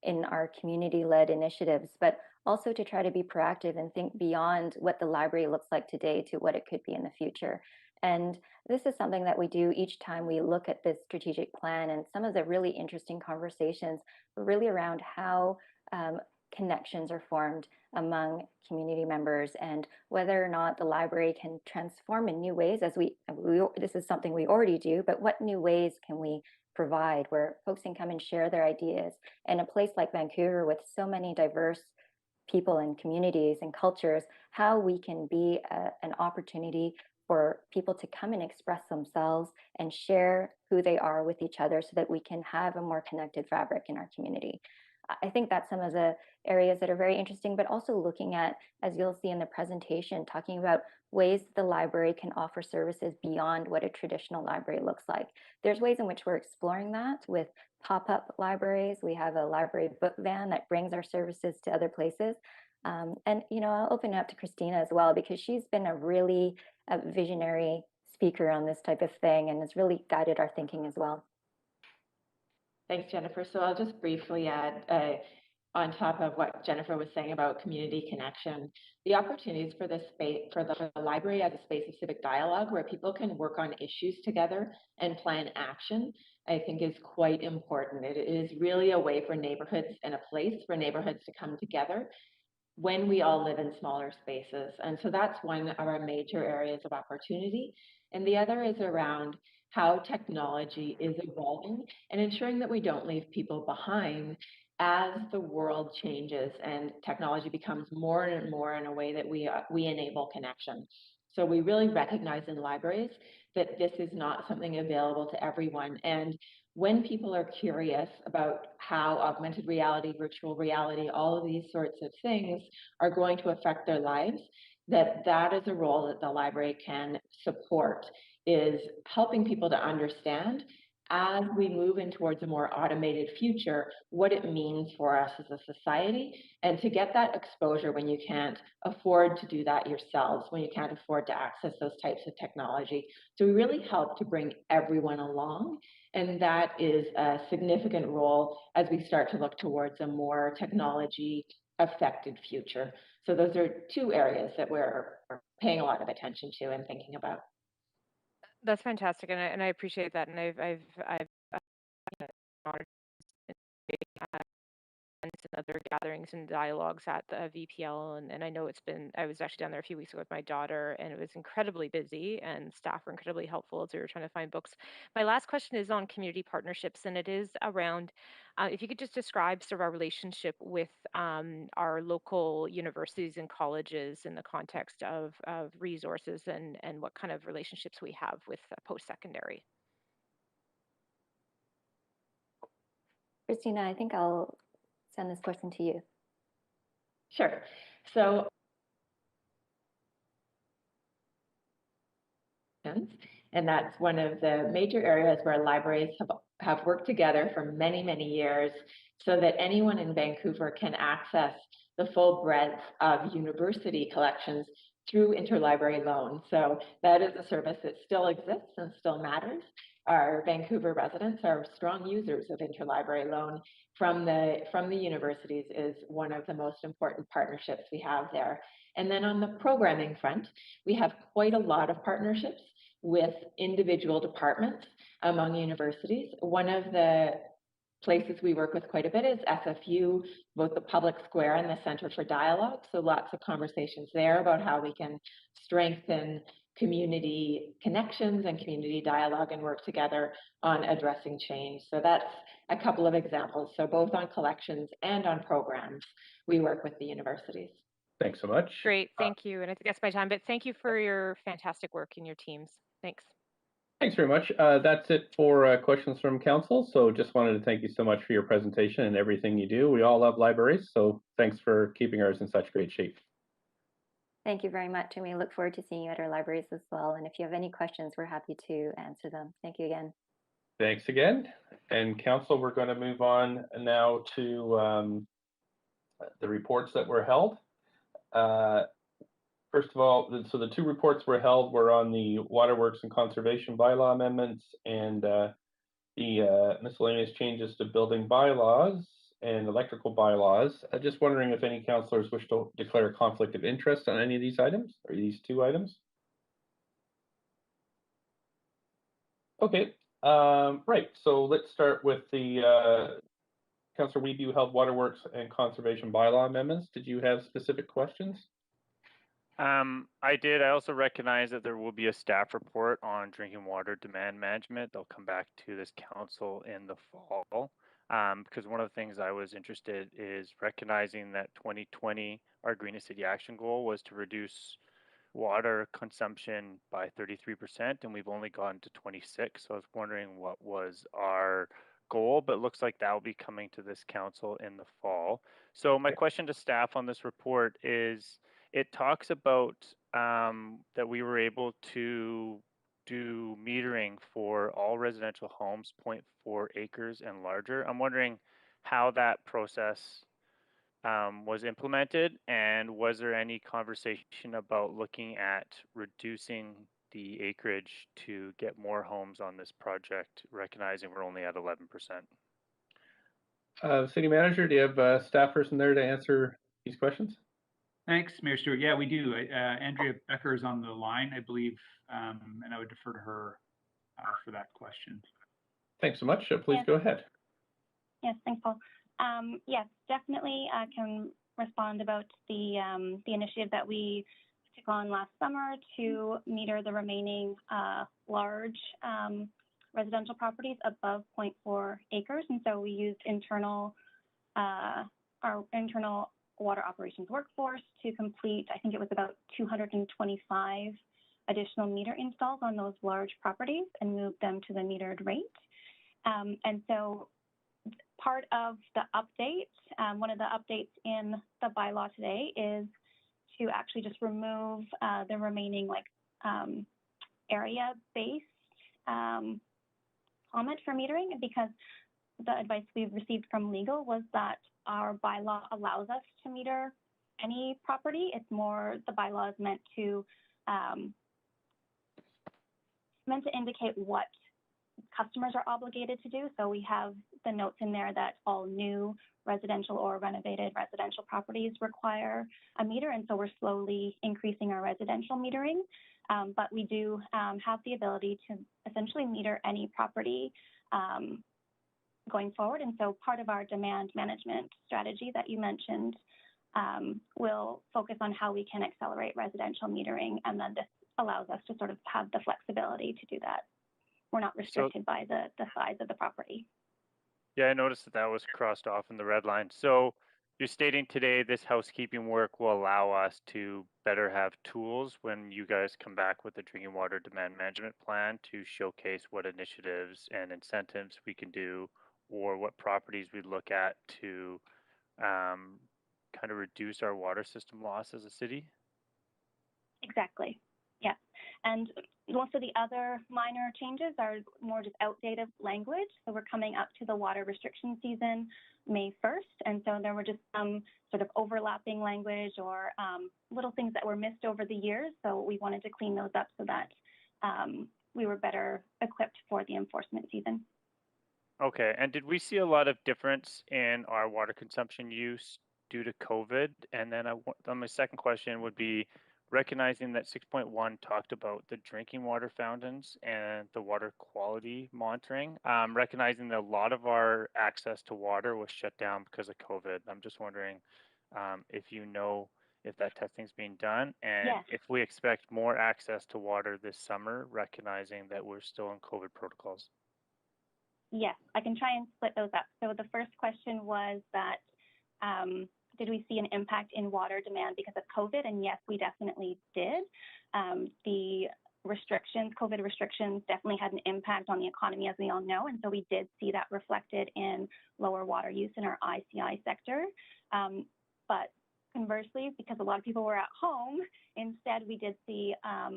in our community-led initiatives, but also to try to be proactive and think beyond what the library looks like today to what it could be in the future. And this is something that we do each time we look at this strategic plan, and some of the really interesting conversations are really around how connections are formed among community members and whether or not the library can transform in new ways as this is something we already do, but what new ways can we provide where folks can come and share their ideas. In a place like Vancouver with so many diverse people and communities and cultures, how we can be an opportunity for people to come and express themselves and share who they are with each other so that we can have a more connected fabric in our community. I think that's some of the areas that are very interesting, but also looking at, as you'll see in the presentation, talking about ways the library can offer services beyond what a traditional library looks like. There's ways in which we're exploring that with pop-up libraries. We have a library book van that brings our services to other places. And, I'll open it up to Christina as well, because she's been a really visionary speaker on this type of thing and has really guided our thinking as well. Thanks, Jennifer. So I'll just briefly add, on top of what Jennifer was saying about community connection, the opportunities for the space, for the library as a space of civic dialogue where people can work on issues together and plan action, I think is quite important. It is really a way for neighborhoods and a place for neighborhoods to come together when we all live in smaller spaces. And so that's one of our major areas of opportunity. And the other is around how technology is evolving and ensuring that we don't leave people behind as the world changes and technology becomes more and more in a way that we enable connection. So we really recognize in libraries that this is not something available to everyone. And when people are curious about how augmented reality, virtual reality, all of these sorts of things are going to affect their lives, that is a role that the library can support, is helping people to understand as we move in towards a more automated future, what it means for us as a society, and to get that exposure when you can't afford to do that yourselves, when you can't afford to access those types of technology. So we really help to bring everyone along, and that is a significant role as we start to look towards a more technology-affected future. So those are two areas that we're paying a lot of attention to and thinking about. That's fantastic, and I appreciate that. And I've honored and other gatherings and dialogues at the VPL, and I know I was actually down there a few weeks ago with my daughter, and it was incredibly busy, and staff were incredibly helpful as we were trying to find books. My last question is on community partnerships, and it is around if you could just describe sort of our relationship with our local universities and colleges in the context of resources and what kind of relationships we have with post-secondary. Christina, I think I'll send this question to you. Sure. So, and that's one of the major areas where libraries have worked together for many, many years so that anyone in Vancouver can access the full breadth of university collections through interlibrary loan. So that is a service that still exists and still matters. Our Vancouver residents are strong users of interlibrary loan from the universities, is one of the most important partnerships we have there. And then on the programming front, we have quite a lot of partnerships with individual departments among universities. One of the places we work with quite a bit is SFU, both the Public Square and the Center for Dialogue. So lots of conversations there about how we can strengthen community connections and community dialogue and work together on addressing change. So that's a couple of examples. So both on collections and on programs, we work with the universities. Thanks so much. Great, thank you. And I think that's my time, but thank you for your fantastic work in your teams. Thanks. Thanks very much. That's it for questions from council. So just wanted to thank you so much for your presentation and everything you do. We all love libraries, so thanks for keeping ours in such great shape. Thank you very much, and we look forward to seeing you at our libraries as well. And if you have any questions, we're happy to answer them. Thank you again. Thanks again. And council, we're going to move on now to the reports that were held. First of all, so the two reports were held were on the Waterworks and Conservation Bylaw amendments and the miscellaneous changes to building bylaws and electrical bylaws. I'm just wondering if any councillors wish to declare a conflict of interest on any of these items or these two items. Okay, right. So let's start with the Councillor Weeby, you held Waterworks and Conservation Bylaw amendments. Did you have specific questions? I did. I also recognize that there will be a staff report on drinking water demand management. They'll come back to this council in the fall. Because one of the things I was interested is recognizing that 2020, our Greenest City Action Goal was to reduce water consumption by 33%, and we've only gotten to 26. So I was wondering what was our goal, but it looks like that will be coming to this council in the fall. So my question to staff on this report is, it talks about that we were able to do metering for all residential homes 0.4 acres and larger. I'm wondering how that process was implemented, and was there any conversation about looking at reducing the acreage to get more homes on this project, recognizing we're only at 11%? City Manager, do you have a staff person there to answer these questions? Thanks, Mayor Stewart. Yeah, we do. Andrea Becker is on the line, I believe, and I would defer to her for that question. Thanks so much. Please go ahead. Yes, thanks, Paul. Yes, definitely I can respond about the initiative that we took on last summer to meter the remaining large residential properties above 0.4 acres. And so we used our internal water operations workforce to complete, I think it was about 225 additional meter installs on those large properties and move them to the metered rate. And so part of the update, one of the updates in the bylaw today is to actually just remove the remaining area-based comment for metering, because the advice we've received from legal was that our bylaw allows us to meter any property. It's more, the bylaw is meant to indicate what customers are obligated to do. So we have the notes in there that all new residential or renovated residential properties require a meter. And so we're slowly increasing our residential metering. But we do have the ability to essentially meter any property going forward. And so part of our demand management strategy that you mentioned will focus on how we can accelerate residential metering. And then this allows us to sort of have the flexibility to do that. We're not restricted by the size of the property. Yeah, I noticed that was crossed off in the red line. So you're stating today this housekeeping work will allow us to better have tools when you guys come back with the drinking water demand management plan to showcase what initiatives and incentives we can do, or what properties we look at to kind of reduce our water system loss as a city? Exactly. Yeah. And most of the other minor changes are more just outdated language. So we're coming up to the water restriction season May 1st. And so there were just some sort of overlapping language or little things that were missed over the years. So we wanted to clean those up so that we were better equipped for the enforcement season. Okay. And did we see a lot of difference in our water consumption use due to COVID? And then my second question would be, recognizing that 6.1 talked about the drinking water fountains and the water quality monitoring, recognizing that a lot of our access to water was shut down because of COVID. I'm just wondering if you know if that testing is being done, and if we expect more access to water this summer, recognizing that we're still in COVID protocols. Yes, I can try and split those up. So the first question was that did we see an impact in water demand because of COVID? And yes, we definitely did. The restrictions, COVID restrictions, definitely had an impact on the economy, as we all know. And so we did see that reflected in lower water use in our ICI sector. But conversely, because a lot of people were at home, instead we did see a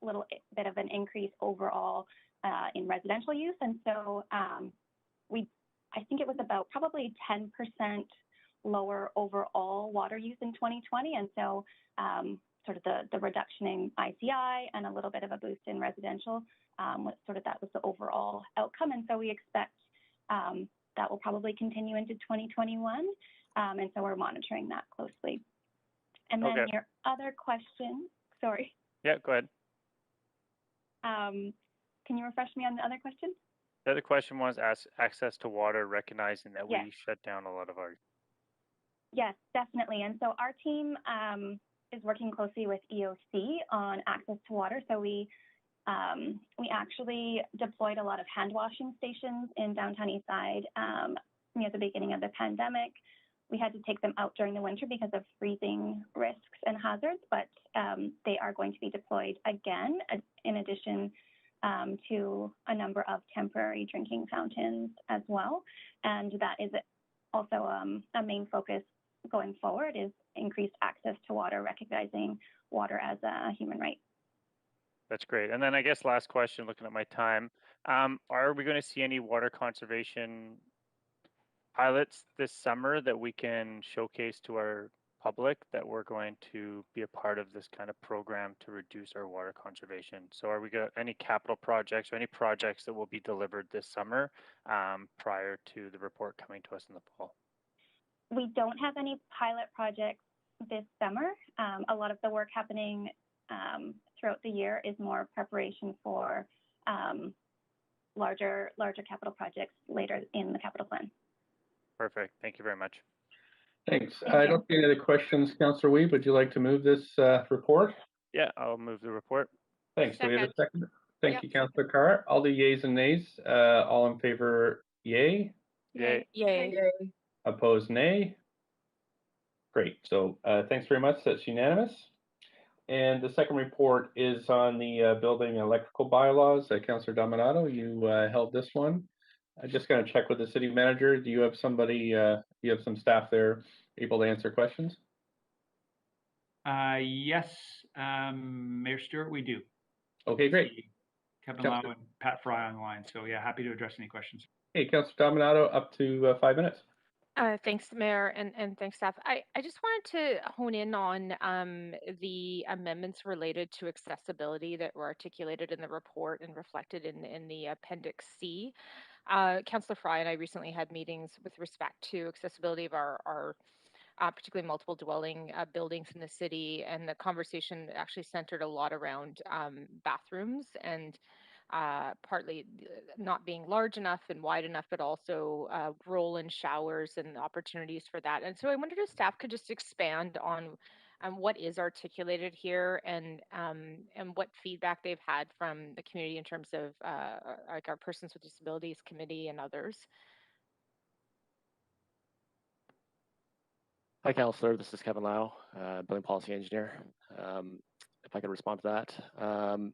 little bit of an increase overall in residential use. And so I think it was about probably 10% lower overall water use in 2020. And so sort of the reduction in ICI and a little bit of a boost in residential was that was the overall outcome. And so we expect that will probably continue into 2021. And so we're monitoring that closely. And then your other question, sorry. Yeah, go ahead. Can you refresh me on the other question? The other question was access to water, recognizing that Yes. we shut down a lot of our. Yes, definitely. And so our team is working closely with EOC on access to water. So we actually deployed a lot of hand washing stations in downtown Eastside near the beginning of the pandemic. We had to take them out during the winter because of freezing risks and hazards, but they are going to be deployed again in addition to a number of temporary drinking fountains as well. And that is also a main focus going forward, is increased access to water, recognizing water as a human right. That's great. And then I guess last question, looking at my time, are we going to see any water conservation pilots this summer that we can showcase to our public that we're going to be a part of this kind of program to reduce our water conservation? So are we got any capital projects or any projects that will be delivered this summer prior to the report coming to us in the fall? We don't have any pilot projects this summer. A lot of the work happening throughout the year is more preparation for larger capital projects later in the capital plan. Perfect. Thank you very much. Thanks. I don't see any other questions. Councillor Weeb, would you like to move this report? Yeah, I'll move the report. Thanks. Do we have a second? Thank Yep. you, Councillor Carr. I'll do yays and nays. All in favor, yay. Yay. Yay. Opposed, nay. Great. So thanks very much. That's unanimous. And the second report is on the building electrical bylaws. Councillor Dominato, you held this one. I just going to check with the city manager. Do you have somebody, you have some staff there able to answer questions? Yes, Mayor Stewart, we do. Okay, great. Kevin Lau and Pat Fry online. So yeah, happy to address any questions. Hey, Councillor Dominato, up to 5 minutes. Thanks, Mayor, and thanks, staff. I just wanted to hone in on the amendments related to accessibility that were articulated in the report and reflected in the Appendix C. Councillor Fry and I recently had meetings with respect to accessibility of our particularly multiple dwelling buildings in the city, and the conversation actually centered a lot around bathrooms and partly not being large enough and wide enough, but also roll-in showers and opportunities for that. And so I wondered if staff could just expand on what is articulated here and what feedback they've had from the community in terms of like our Persons with Disabilities Committee and others. Hi, Councillor. This is Kevin Lau, Building Policy Engineer. If I could respond to that.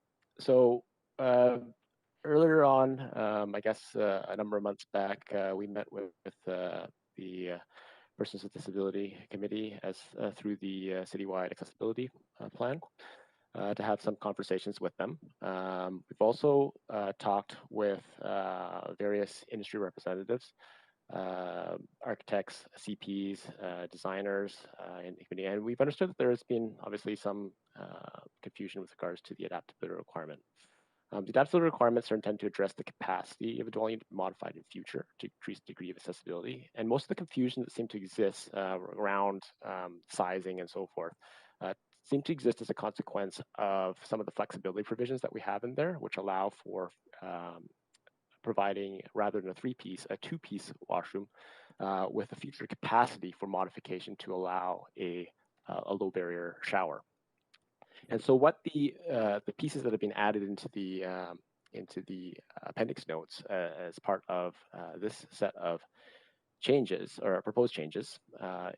Earlier on, I guess a number of months back, we met with the Persons with Disability Committee as through the citywide accessibility plan to have some conversations with them. We've also talked with various industry representatives, architects, CPs, designers in the community, and we've understood that there has been obviously some confusion with regards to the adaptability requirement. The adaptability requirements are intended to address the capacity of a dwelling to be modified in future to increase the degree of accessibility, and most of the confusion that seemed to exist around sizing and so forth seem to exist as a consequence of some of the flexibility provisions that we have in there, which allow for providing, rather than a three-piece, a two-piece washroom with a future capacity for modification to allow a low barrier shower. And so what the pieces that have been added into the appendix notes as part of this set of changes or proposed changes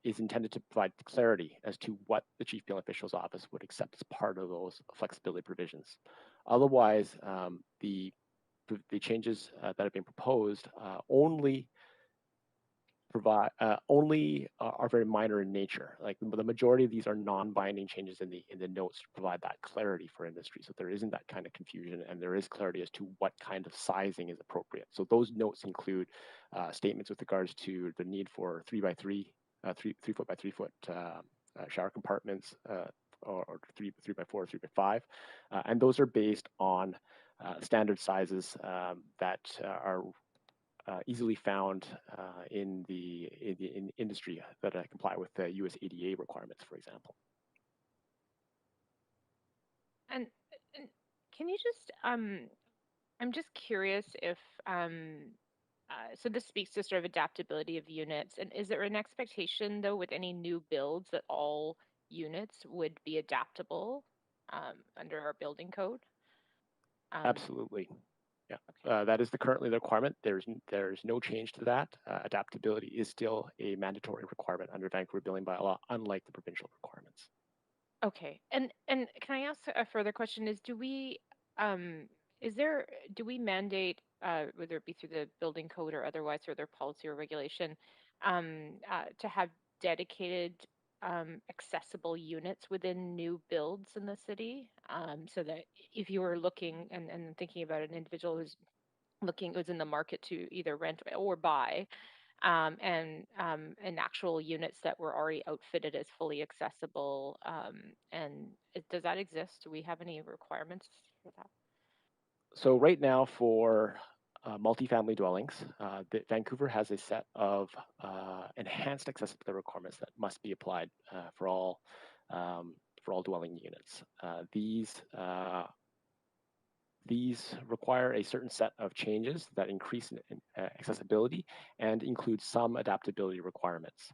is intended to provide clarity as to what the Chief Building Official's Office would accept as part of those flexibility provisions. Otherwise, the changes that have been proposed only are very minor in nature. Like the majority of these are non-binding changes in the notes to provide that clarity for industry. So there isn't that kind of confusion, and there is clarity as to what kind of sizing is appropriate. So those notes include statements with regards to the need for 3x3 3 foot by 3 foot shower compartments, or 3 by 4, 3 by 5, and those are based on standard sizes that are easily found in the industry that comply with the US ADA requirements, for example. And can you just, I'm just curious if, so this speaks to sort of adaptability of units. And is there an expectation, though, with any new builds that all units would be adaptable under our building code? Absolutely. Yeah, that is currently the requirement. There's no change to that. Adaptability is still a mandatory requirement under Vancouver Building Bylaw, unlike the provincial requirements. Okay, and can I ask a further question? Do we mandate, whether it be through the building code or otherwise, or their policy or regulation, to have dedicated accessible units within new builds in the city, so that if you were looking and thinking about an individual who's in the market to either rent or buy, and actual units that were already outfitted as fully accessible, and does that exist? Do we have any requirements for that? So right now for multifamily dwellings, Vancouver has a set of enhanced accessibility requirements that must be applied for all dwelling units. These require a certain set of changes that increase accessibility and include some adaptability requirements.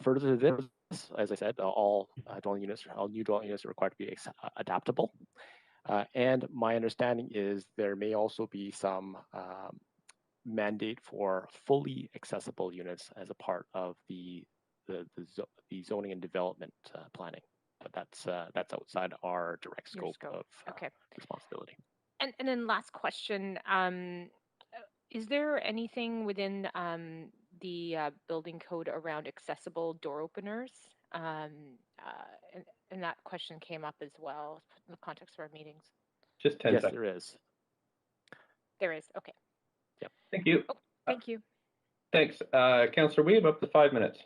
Further to this, as I said, all new dwelling units are required to be adaptable. And my understanding is there may also be some mandate for fully accessible units as a part of the zoning and development planning. But that's outside our direct scope of responsibility. And then last question, is there anything within the building code around accessible door openers? And that question came up as well in the context of our meetings. Just 10 yes, seconds. there is. There is, okay. Yep. Thank you. Oh, thank you. Thanks. Councillor Weeb, up to 5 minutes.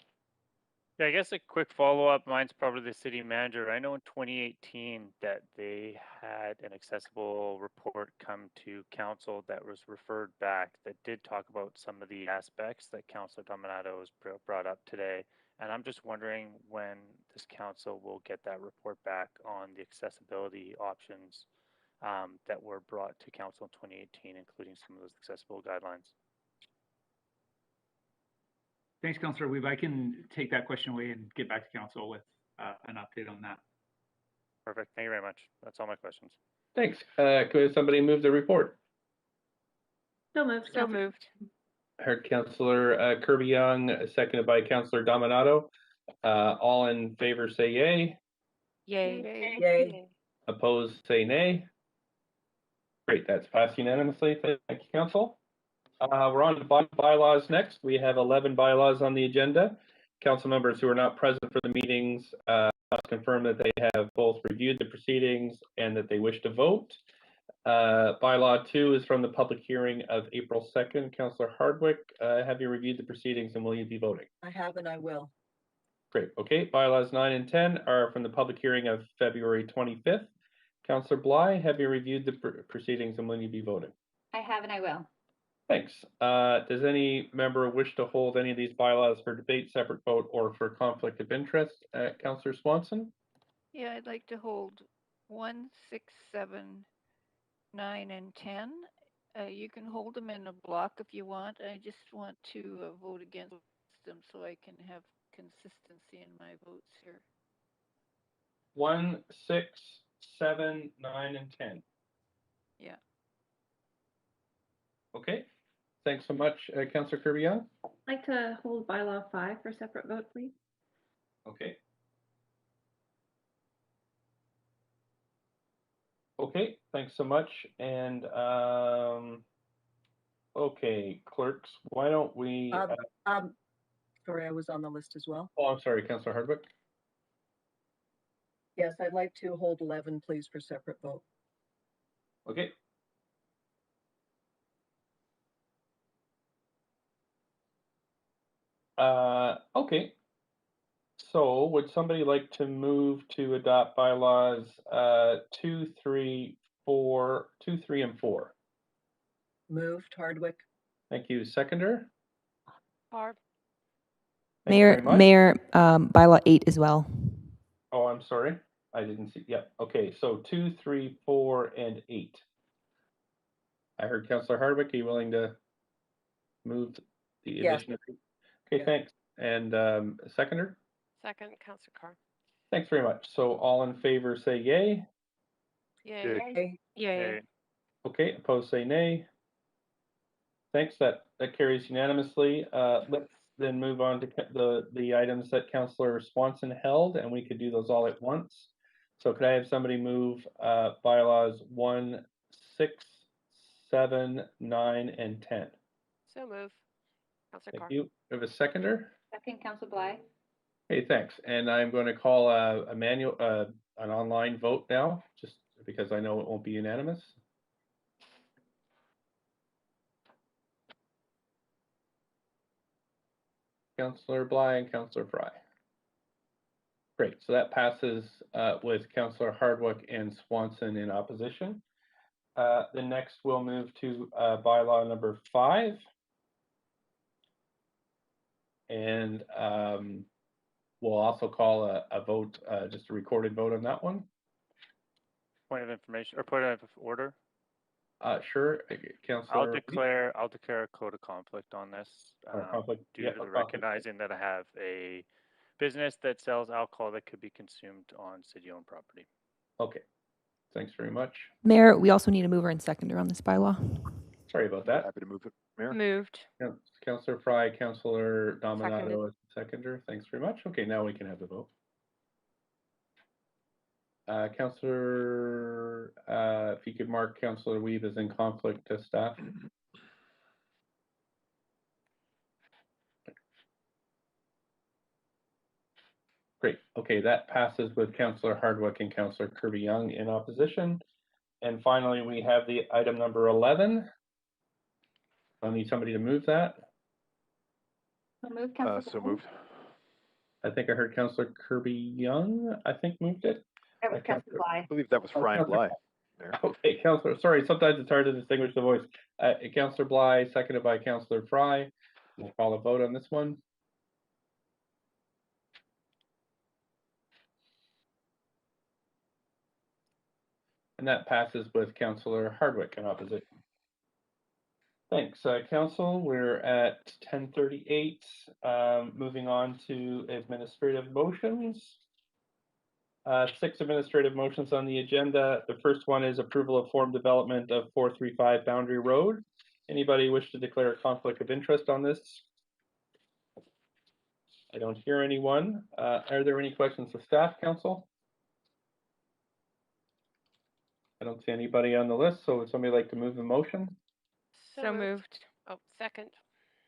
Yeah, I guess a quick follow-up, mine's probably the city manager. I know in 2018 that they had an accessible report come to council that was referred back that did talk about some of the aspects that Councillor Dominato has brought up today. And I'm just wondering when this council will get that report back on the accessibility options that were brought to council in 2018, including some of those accessible guidelines. Thanks, Councillor Weeb. I can take that question away and get back to council with an update on that. Perfect. Thank you very much. That's all my questions. Thanks. Could somebody move the report? So moved. So moved. Heard Councillor Kirby-Young, seconded by Councillor Dominato. All in favor say yay. Yay. Yay. Opposed say nay. Great, that's passed unanimously. Thank you, Council. We're on to bylaws next. We have 11 bylaws on the agenda. Council members who are not present for the meetings must confirm that they have both reviewed the proceedings and that they wish to vote. Bylaw 2 is from the public hearing of April 2nd. Councillor Hardwick, have you reviewed the proceedings and will you be voting? I have and I will. Great. Okay. Bylaws 9 and 10 are from the public hearing of February 25th. Councillor Bly, have you reviewed the proceedings and will you be voting? I have and I will. Thanks. Does any member wish to hold any of these bylaws for debate, separate vote, or for conflict of interest? Councillor Swanson? Yeah, I'd like to hold 1, 6, 7, 9, and 10. You can hold them in a block if you want. I just want to vote against them so I can have consistency in my votes here. 1, 6, 7, 9, and 10. Yeah. Okay. Thanks so much, Councillor Kirby-Young. I'd like to hold bylaw 5 for separate vote, please. Okay. Okay, thanks so much. And okay, clerks, why don't we? Sorry, I was on the list as well. Oh, I'm sorry, Councillor Hardwick. Yes, I'd like to hold 11, please, for separate vote. Okay. Okay. So would somebody like to move to adopt bylaws 2, 3, 4, 2, 3, and 4? Moved, Hardwick. Thank you. Seconder? Barb, Thank you very much. Mayor, bylaw 8 as well. Oh, I'm sorry. I didn't see. Yep. Okay. So 2, 3, 4, and 8. I heard Councillor Hardwick. Are you willing to move the Yes. addition of? Okay, Yeah. thanks. And seconder? second, Councillor Carr. Thanks very much. So all in favor say yay. Yay. Yay. Okay. Yay. Okay, opposed say nay. Thanks, that carries unanimously. Let's then move on to the items that Councillor Swanson held, and we could do those all at once. So could I have somebody move bylaws 1, 6, 7, 9, and 10? So move. Councillor Thank Carr. you. We have a seconder? Second, Council Bly. Hey, thanks. And I'm going to call a manual, an online vote now, just because I know it won't be unanimous. Councillor Bly and Councillor Fry. Great, so that passes with Councillor Hardwick and Swanson in opposition. The next we'll move to bylaw number 5. And we'll also call a vote, just a recorded vote on that one. Point of information or point of order. Sure, Councillor. I'll declare a code of conflict on this. Conflict. Due Yep, to conflict. recognizing that I have a business that sells alcohol that could be consumed on city-owned property. Okay, thanks very much. Mayor, we also need a mover and seconder on this bylaw. Sorry about that. Happy to move it, Mayor. Moved. Councillor Fry, Councillor Dominato Seconded. as seconder. Thanks very much. Okay, now we can have the vote. Councillor, if you could mark Councillor Weave as in conflict to staff. Great. Okay, that passes with Councillor Hardwick and Councillor Kirby-Young in opposition. And finally, we have the item number 11. I'll need somebody to move that. So move, So moved. I think I heard Councillor Kirby-Young, I think moved it. That was Council Bly. I believe that was Fry and Bly. Mayor. Okay, Councillor, sorry, sometimes it's hard to distinguish the voice. Councillor Bly, seconded by Councillor Fry. We'll call a vote on this one. And that passes with Councillor Hardwick in opposition. Thanks, Council. We're at 10:38. Moving on to administrative motions. 6 administrative motions on the agenda. The first one is approval of form development of 435 Boundary Road. Anybody wish to declare a conflict of interest on this? I don't hear anyone. Are there any questions of staff, Council? I don't see anybody on the list, so would somebody like to move the motion? So moved. Oh, second.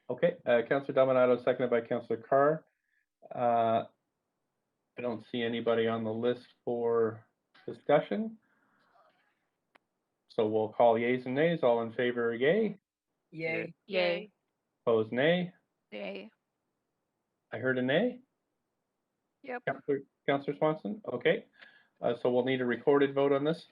Okay, Councillor Dominato, seconded by Councillor Carr. I don't see anybody on the list for discussion. So we'll call yeas and nays. All in favor, yay. Yay. Yay. Opposed, nay. Yay. I heard a nay. Yep. Councillor Swanson. Okay. So we'll need a recorded vote on this.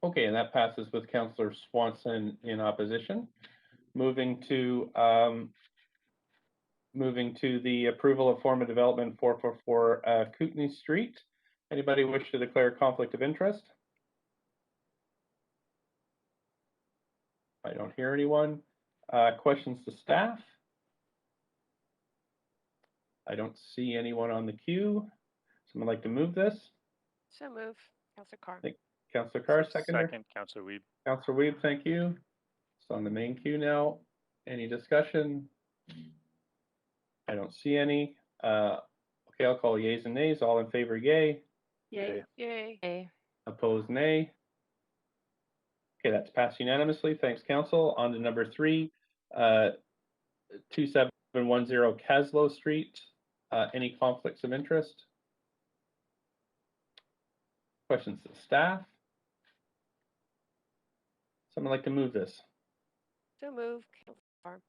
Okay, and that passes with Councillor Swanson in opposition. Moving to the approval of form of development 444 Kootenay Street. Anybody wish to declare conflict of interest? I don't hear anyone. Questions to staff? I don't see anyone on the queue. Someone like to move this? So move. Councillor Carr. Councillor Carr, seconder. Second, Councillor Weeb. Councillor Weeb, thank you. It's on the main queue now. Any discussion? I don't see any. Okay, I'll call yeas and nays. All in favor, yay. Yay. Yay. Yay. Opposed, nay. Okay, that's passed unanimously. Thanks, Council. On to number 3, 2710 Caslow Street. Any conflicts of interest? Questions to staff? Someone like to move this? So move, Councilor Carr.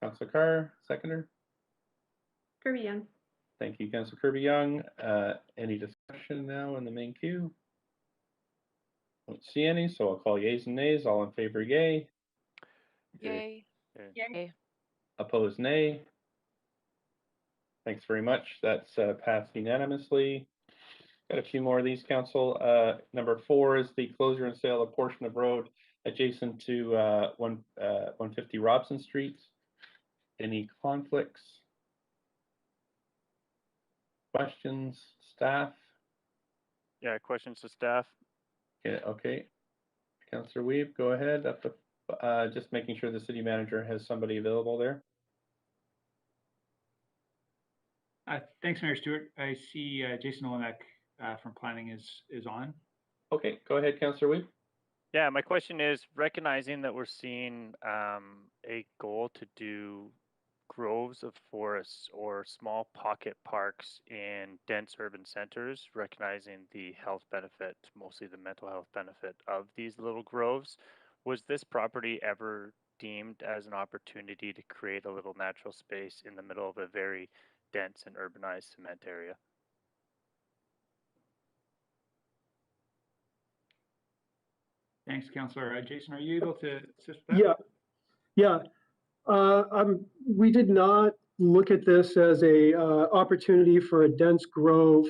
Councilor Carr, seconder. Kirby Young. Thank you, Councilor Kirby-Young. Any discussion now in the main queue? Don't see any, so I'll call yeas and nays. All in favor, yay. Yay. Yay. Opposed, nay. Thanks very much. That's passed unanimously. Got a few more of these, Council. Number 4 is the closure and sale of portion of road adjacent to 150 Robson Street. Any conflicts? Questions, staff? Yeah, questions to staff. Yeah, okay. Councillor Weave, go ahead. Up to, just making sure the city manager has somebody available there. Thanks, Mayor Stewart. I see Jason Olenek from planning is on. Okay, go ahead, Councillor Weave. Yeah, my question is, recognizing that we're seeing a goal to do groves of forests or small pocket parks in dense urban centers, recognizing the health benefit, mostly the mental health benefit of these little groves, was this property ever deemed as an opportunity to create a little natural space in the middle of a very dense and urbanized cement area? Thanks, Councillor. Jason, are you able to assist with that? Yeah. We did not look at this as a opportunity for a dense grove.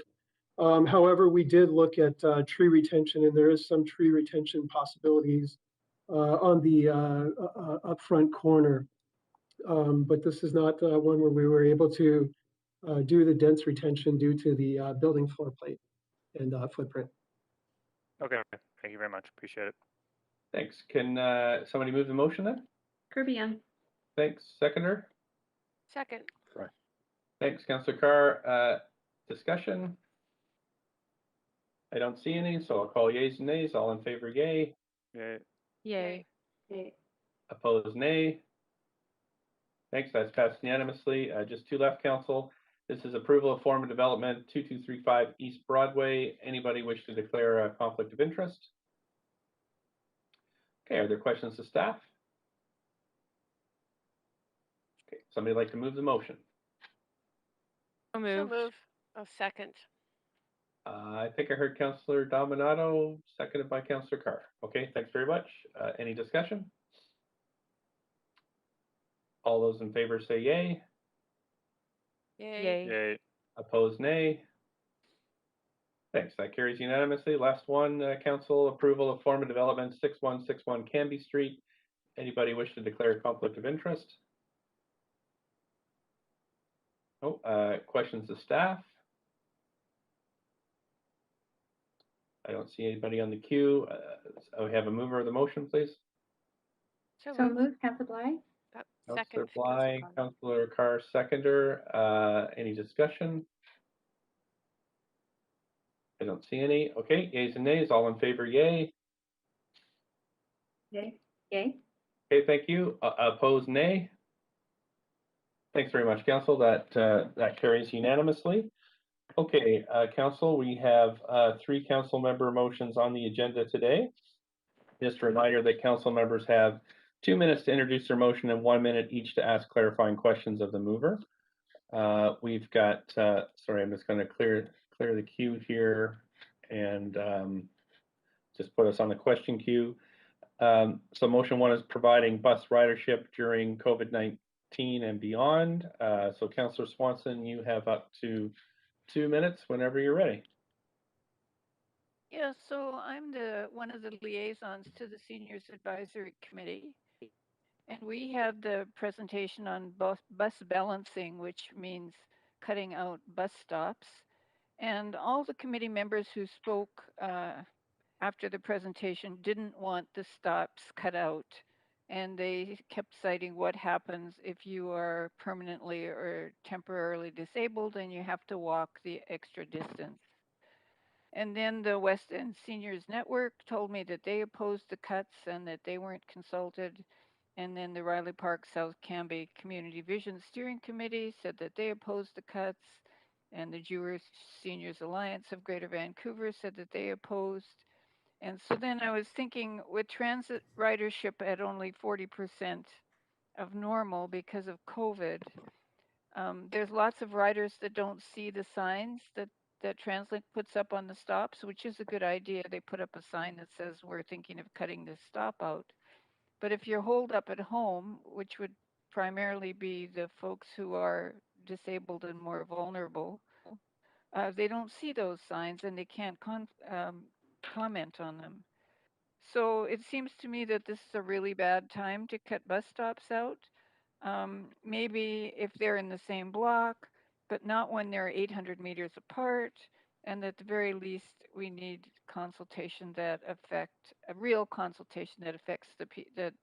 However, we did look at tree retention, and there is some tree retention possibilities on the upfront corner. But this is not one where we were able to do the dense retention due to the building floor plate and footprint. Okay, thank you very much. Appreciate it. Thanks. Can somebody move the motion then? Kirby Young. Thanks. Seconder? Second. Right. Thanks, Councillor Carr. Discussion? I don't see any, so I'll call yeas and nays. All in favor, yay. Yay. Yay. Yay. Opposed, nay. Thanks, that's passed unanimously. Just 2 left, Council. This is approval of form of development 2235 East Broadway. Anybody wish to declare a conflict of interest? Okay, are there questions to staff? Okay, somebody like to move the motion? So So moved. move. Oh, second. I think I heard Councillor Dominato, seconded by Councillor Carr. Okay, thanks very much. Any discussion? All those in favor say yay. Yay. Yay. Yay. Opposed, nay. Thanks, that carries unanimously. Last one, Council, approval of form of development 6161 Canby Street. Anybody wish to declare a conflict of interest? Oh, questions to staff? I don't see anybody on the queue. We have a mover of the motion, please. So So move. moved, Councilor Bly. Councillor Second. Bly, Carr. Councillor Carr, seconder. Any discussion? I don't see any. Okay, yeas and nays. All in favor, yay. Yay. Yay. Okay, thank you. Opposed, nay. Thanks very much, Council. That carries unanimously. Okay, Council, we have 3 council member motions on the agenda today. Just a reminder that council members have 2 minutes to introduce their motion and 1 minute each to ask clarifying questions of the mover. We've got, sorry, I'm just going to clear the queue here and just put us on the question queue. So motion 1 is providing bus ridership during COVID-19 and beyond. So Councillor Swanson, you have up to 2 minutes whenever you're ready. Yeah, so I'm one of the liaisons to the Seniors Advisory Committee. And we had the presentation on bus balancing, which means cutting out bus stops. And all the committee members who spoke after the presentation didn't want the stops cut out. And they kept citing what happens if you are permanently or temporarily disabled and you have to walk the extra distance. And then the West End Seniors Network told me that they opposed the cuts and that they weren't consulted. And then the Riley Park South Canby Community Vision Steering Committee said that they opposed the cuts. and the Jewish Seniors Alliance of Greater Vancouver said that they opposed. And so then I was thinking, with transit ridership at only 40% of normal because of COVID, there's lots of riders that don't see the signs that TransLink puts up on the stops, which is a good idea. They put up a sign that says, we're thinking of cutting this stop out. But if you're holed up at home, which would primarily be the folks who are disabled and more vulnerable, they don't see those signs and they can't comment on them. So it seems to me that this is a really bad time to cut bus stops out. Maybe if they're in the same block, but not when they're 800 meters apart. And at the very least, we need consultation that a real consultation that affects that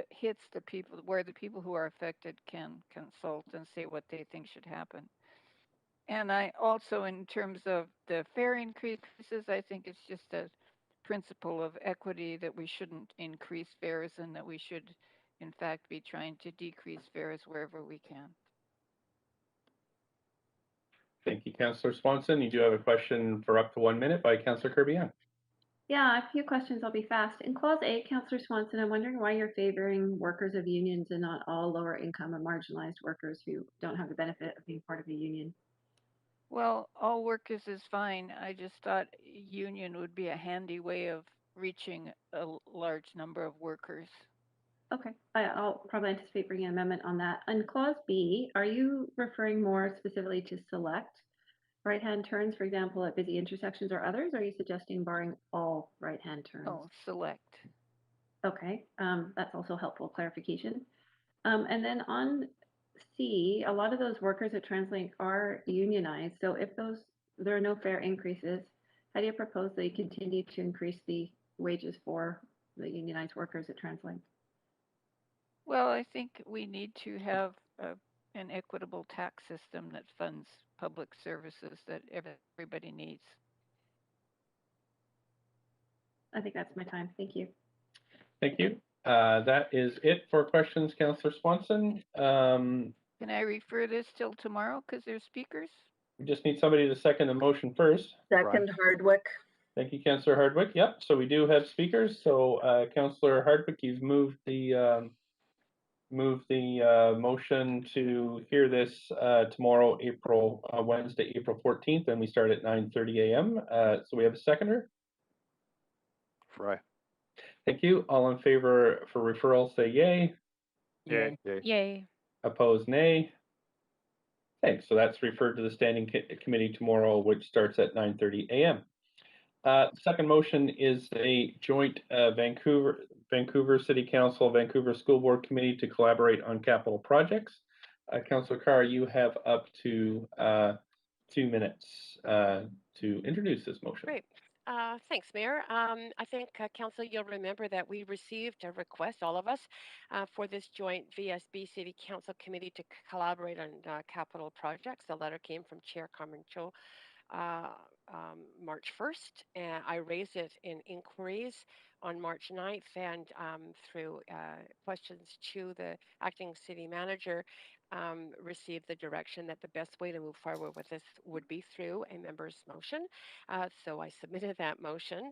hits the people, where the people who are affected can consult and say what they think should happen. And I also, in terms of the fare increases, I think it's just a principle of equity that we shouldn't increase fares and that we should, in fact, be trying to decrease fares wherever we can. Thank you, Councillor Swanson. You do have a question for up to 1 minute by Councillor Kirby-Young. Yeah, a few questions. I'll be fast. In Clause 8, Councillor Swanson, I'm wondering why you're favoring workers of unions and not all lower income or marginalized workers who don't have the benefit of being part of a union. Well, all workers is fine. I just thought union would be a handy way of reaching a large number of workers. Okay, I'll probably anticipate bringing an amendment on that. On Clause B, are you referring more specifically to select right-hand turns, for example, at busy intersections or others? Or are you suggesting barring all right-hand turns? Oh, select. Okay, that's also helpful clarification. And then on C, a lot of those workers at TransLink are unionized. So if there are no fare increases, how do you propose they continue to increase the wages for the unionized workers at TransLink? Well, I think we need to have an equitable tax system that funds public services that everybody needs. I think that's my time. Thank you. Thank you. That is it for questions, Councillor Swanson. Can I refer this till tomorrow because there's speakers? We just need somebody to second the motion first. Second, Hardwick. Thank you, Councillor Hardwick. Yep, so we do have speakers. So Councillor Hardwick, you've moved the motion to hear this tomorrow, Wednesday, April 14th, and we start at 9:30 a.m. So we have a seconder. Fry. Thank you. All in favor for referral, say yay. Yay. Yay. Opposed, nay. Thanks. So that's referred to the Standing Committee tomorrow, which starts at 9:30 a.m. Second motion is a joint Vancouver City Council, Vancouver School Board Committee to collaborate on capital projects. Councillor Carr, you have up to 2 minutes to introduce this motion. Great. Thanks, Mayor. I think, Council, you'll remember that we received a request, all of us, for this joint VSB City Council Committee to collaborate on capital projects. The letter came from Chair Carmen Cho March 1st, and I raised it in inquiries on March 9th, and through questions to the acting city manager, received the direction that the best way to move forward with this would be through a member's motion. So I submitted that motion.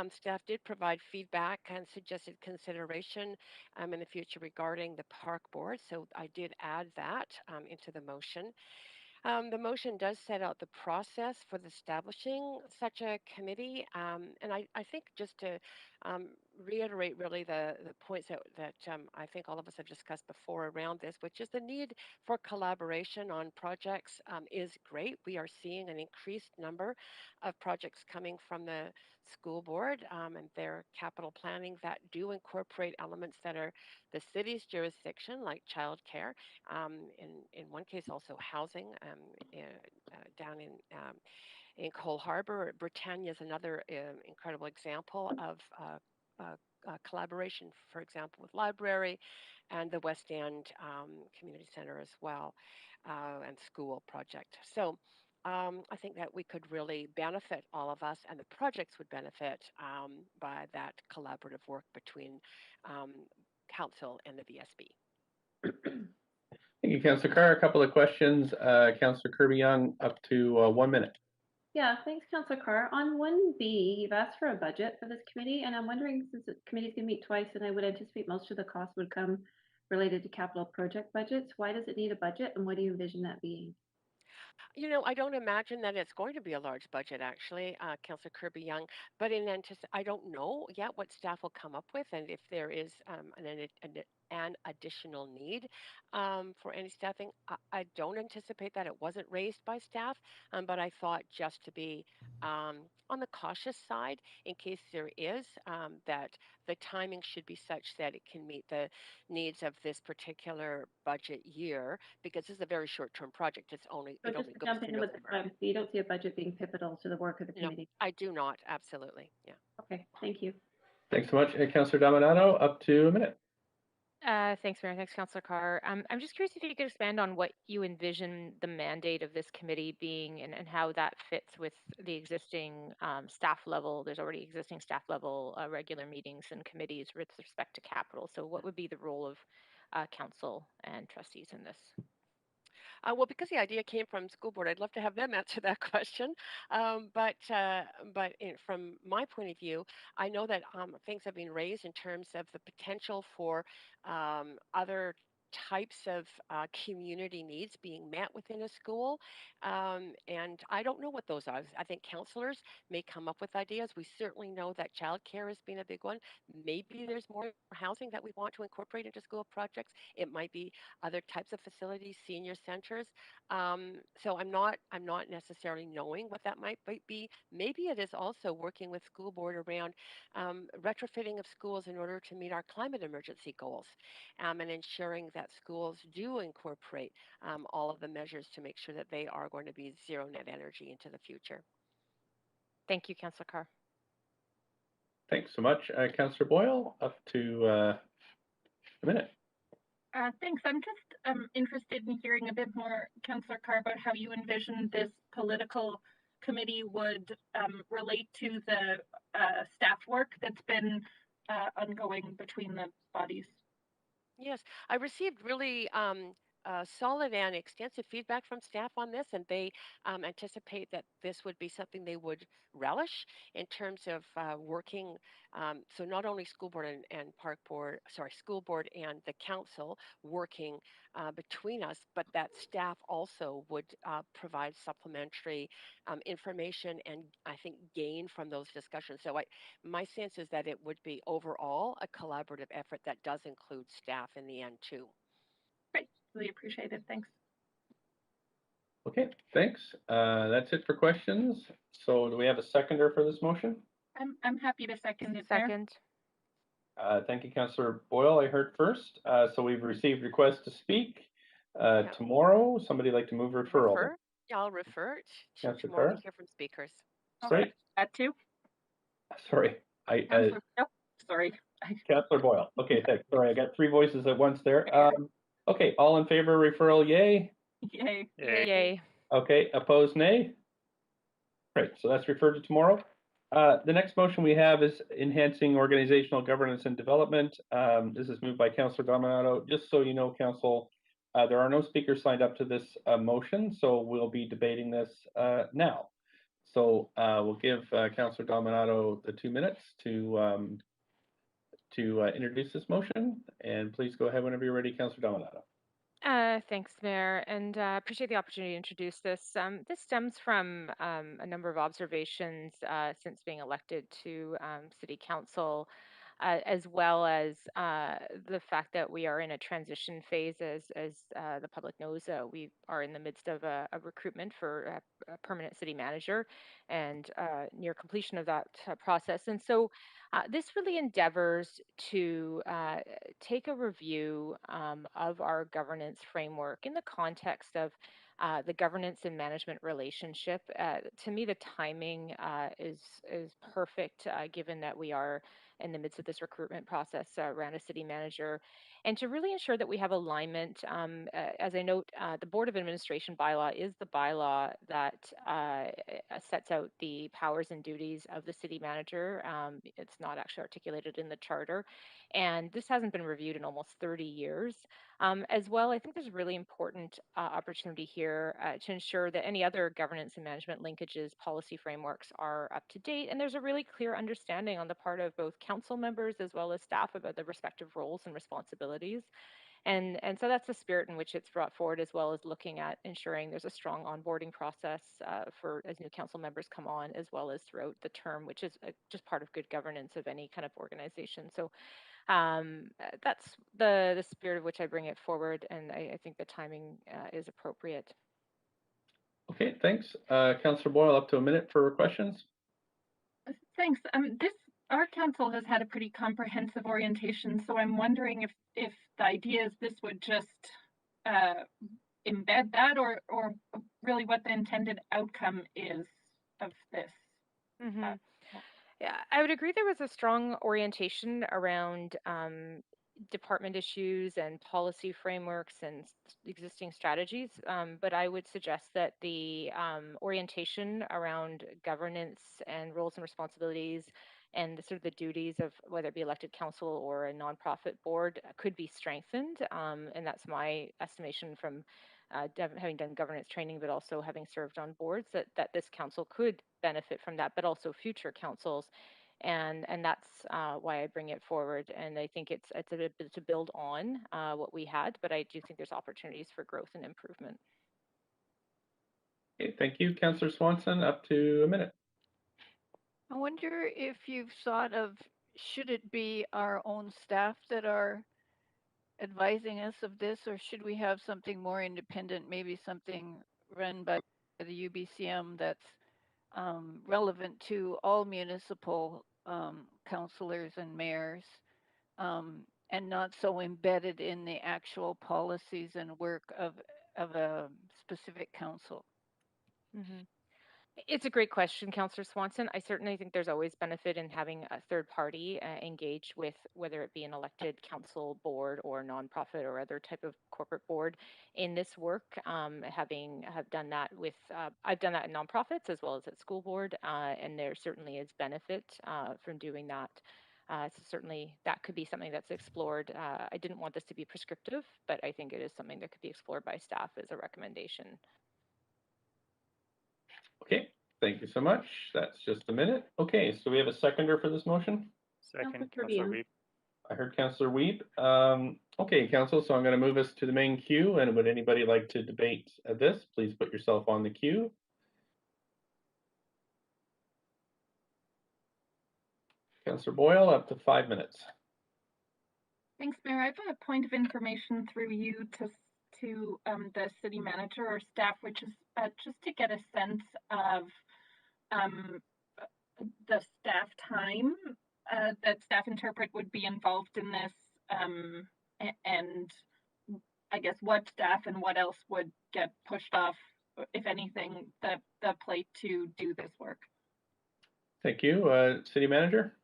Staff did provide feedback and suggested consideration in the future regarding the park board. So I did add that into the motion. The motion does set out the process for establishing such a committee. And I think just to reiterate really the points that I think all of us have discussed before around this, which is the need for collaboration on projects is great. We are seeing an increased number of projects coming from the school board and their capital planning that do incorporate elements that are the city's jurisdiction, like childcare. In one case, also housing down in Cole Harbour. Britannia is another incredible example of collaboration, for example, with library and the West End Community Centre as well, and school project. So I think that we could really benefit, all of us, and the projects would benefit by that collaborative work between Council and the VSB. Thank you, Councillor Carr. A couple of questions. Councillor Kirby-Young, up to 1 minute. Yeah, thanks, Councillor Carr. On 1B, you've asked for a budget for this committee, and I'm wondering, since the committee's going to meet twice, and I would anticipate most of the costs would come related to capital project budgets, why does it need a budget, and what do you envision that being? You know, I don't imagine that it's going to be a large budget, actually, Councillor Kirby-Young. But I don't know yet what staff will come up with, and if there is an additional need for any staffing. I don't anticipate that it wasn't raised by staff, but I thought just to be on the cautious side, in case there is, that the timing should be such that it can meet the needs of this particular budget year, because this is a very short-term project. It So only just goes to to jump in with the November. time, so you don't see a budget being pivotal to the work of the No, committee? I do not. Absolutely. Yeah. Okay, thank you. Thanks so much. Councillor Dominato, up to a minute. Thanks, Mayor. Thanks, Councillor Carr. I'm just curious if you could expand on what you envision the mandate of this committee being, and how that fits with the existing staff level. There's already existing staff level regular meetings and committees with respect to capital. So what would be the role of council and trustees in this? Well, because the idea came from school board, I'd love to have them answer that question. From my point of view, I know that things have been raised in terms of the potential for other types of community needs being met within a school. And I don't know what those are. I think counselors may come up with ideas. We certainly know that childcare has been a big one. Maybe there's more housing that we want to incorporate into school projects. It might be other types of facilities, senior centers. So I'm not necessarily knowing what that might be. Maybe it is also working with school board around retrofitting of schools in order to meet our climate emergency goals, and ensuring that schools do incorporate all of the measures to make sure that they are going to be zero net energy into the future. Thank you, Councillor Carr. Thanks so much. Councillor Boyle, up to a minute. Thanks. I'm just interested in hearing a bit more, Councillor Carr, about how you envision this political committee would relate to the staff work that's been ongoing between the bodies. Yes, I received really solid and extensive feedback from staff on this, and they anticipate that this would be something they would relish in terms of working. So not only school board and school board and the council working between us, but that staff also would provide supplementary information and I think gain from those discussions. So my sense is that it would be overall a collaborative effort that does include staff in the end too. Great, really appreciate it. Thanks. Okay, thanks. That's it for questions. So do we have a seconder for this motion? I'm happy to second it. Second. Thank you, Councillor Boyle. I heard first. So we've received requests to speak. Tomorrow, somebody like to move referral? Refer? Yeah, I'll refer it to Councillor tomorrow Carr? to hear from speakers. Sorry. That too. Sorry. Sorry. Councillor Boyle. Okay, thanks. Sorry, I got three voices at once there. Okay, all in favor of referral, yay? Yay. Yay. Okay, opposed, nay? Great, so that's referred to tomorrow. The next motion we have is enhancing organizational governance and development. This is moved by Councillor Dominato. Just so you know, Council, there are no speakers signed up to this motion, so we'll be debating this now. So we'll give Councillor Dominato the 2 minutes to introduce this motion, and please go ahead whenever you're ready, Councillor Dominato. Thanks, Mayor, and appreciate the opportunity to introduce this. This stems from a number of observations since being elected to City Council, as well as the fact that we are in a transition phase. As the public knows, we are in the midst of a recruitment for a permanent city manager and near completion of that process. And so this really endeavors to take a review of our governance framework in the context of the governance and management relationship. To me, the timing is perfect, given that we are in the midst of this recruitment process around a city manager, and to really ensure that we have alignment. As I note, the Board of Administration bylaw is the bylaw that sets out the powers and duties of the city manager. It's not actually articulated in the charter, and this hasn't been reviewed in almost 30 years. As well, I think there's a really important opportunity here to ensure that any other governance and management linkages, policy frameworks are up to date, and there's a really clear understanding on the part of both council members as well as staff about the respective roles and responsibilities. And so that's the spirit in which it's brought forward, as well as looking at ensuring there's a strong onboarding process for as new council members come on, as well as throughout the term, which is just part of good governance of any kind of organization. So that's the spirit of which I bring it forward, and I think the timing is appropriate. Okay, thanks. Councillor Boyle, up to a minute for questions. Thanks. Our council has had a pretty comprehensive orientation, so I'm wondering if the idea is this would just embed that, or really what the intended outcome is of this. Mm-hmm. Yeah, I would agree there was a strong orientation around department issues and policy frameworks and existing strategies. But I would suggest that the orientation around governance and roles and responsibilities and the sort of the duties of whether it be elected council or a nonprofit board could be strengthened. And that's my estimation from having done governance training, but also having served on boards, that this council could benefit from that, but also future councils. And that's why I bring it forward. And I think it's a bit to build on what we had, but I do think there's opportunities for growth and improvement. Okay, thank you. Councillor Swanson, up to a minute. I wonder if you've thought of, should it be our own staff that are advising us of this, or should we have something more independent, maybe something run by the UBCM that's relevant to all municipal councillors and mayors, and not so embedded in the actual policies and work of a specific council? Mm-hmm. It's a great question, Councillor Swanson. I certainly think there's always benefit in having a third party engage with, whether it be an elected council board or nonprofit or other type of corporate board in this work. Have done that with, I've done that in nonprofits as well as at school board, and there certainly is benefit from doing that. So certainly that could be something that's explored. I didn't want this to be prescriptive, but I think it is something that could be explored by staff as a recommendation. Okay, thank you so much. That's just a minute. Okay, so we have a seconder for this motion. Second, Councillor Weep. I heard Councillor Weep. Okay, Council, so I'm going to move us to the main queue, and would anybody like to debate this? Please put yourself on the queue. Councillor Boyle, up to 5 minutes. Thanks, Mayor. I have a point of information through you to the city manager or staff, which is just to get a sense of the staff time that staff interpret would be involved in this, and I guess what staff and what else would get pushed off, if anything, the plate to do this work. Thank you. City Manager?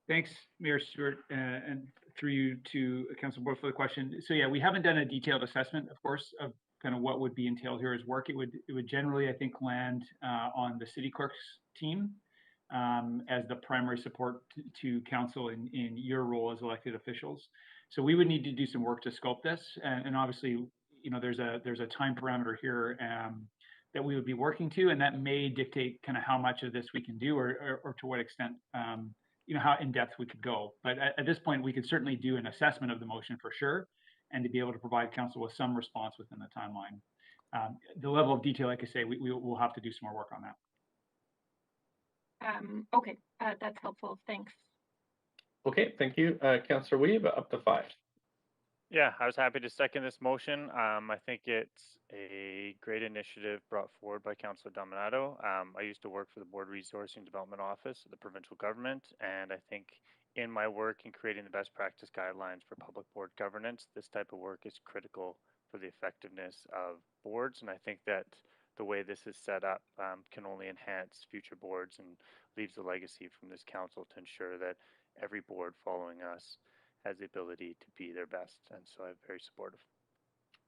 Thanks, Mayor Stewart, and through you to Council Board for the question. So yeah, we haven't done a detailed assessment, of course, of kind of what would be entailed here as work. It would generally, I think, land on the city clerk's team as the primary support to council in your role as elected officials. So we would need to do some work to scope this, and obviously, you know, there's a time parameter here that we would be working to, and that may dictate kind of how much of this we can do, or to what extent. You know, how in depth we could go. But at this point, we could certainly do an assessment of the motion for sure, and to be able to provide council with some response within the timeline. The level of detail, like I say, we will have to do some more work on that. Okay, that's helpful. Thanks. Okay, thank you. Councillor Weeb, up to 5. Yeah, I was happy to second this motion. I think it's a great initiative brought forward by Councillor Dominato. I used to work for the Board Resource and Development Office of the provincial government, and I think in my work in creating the best practice guidelines for public board governance, this type of work is critical for for the effectiveness of boards. And I think that the way this is set up can only enhance future boards and leaves a legacy from this council to ensure that every board following us has the ability to be their best. And so I'm very supportive.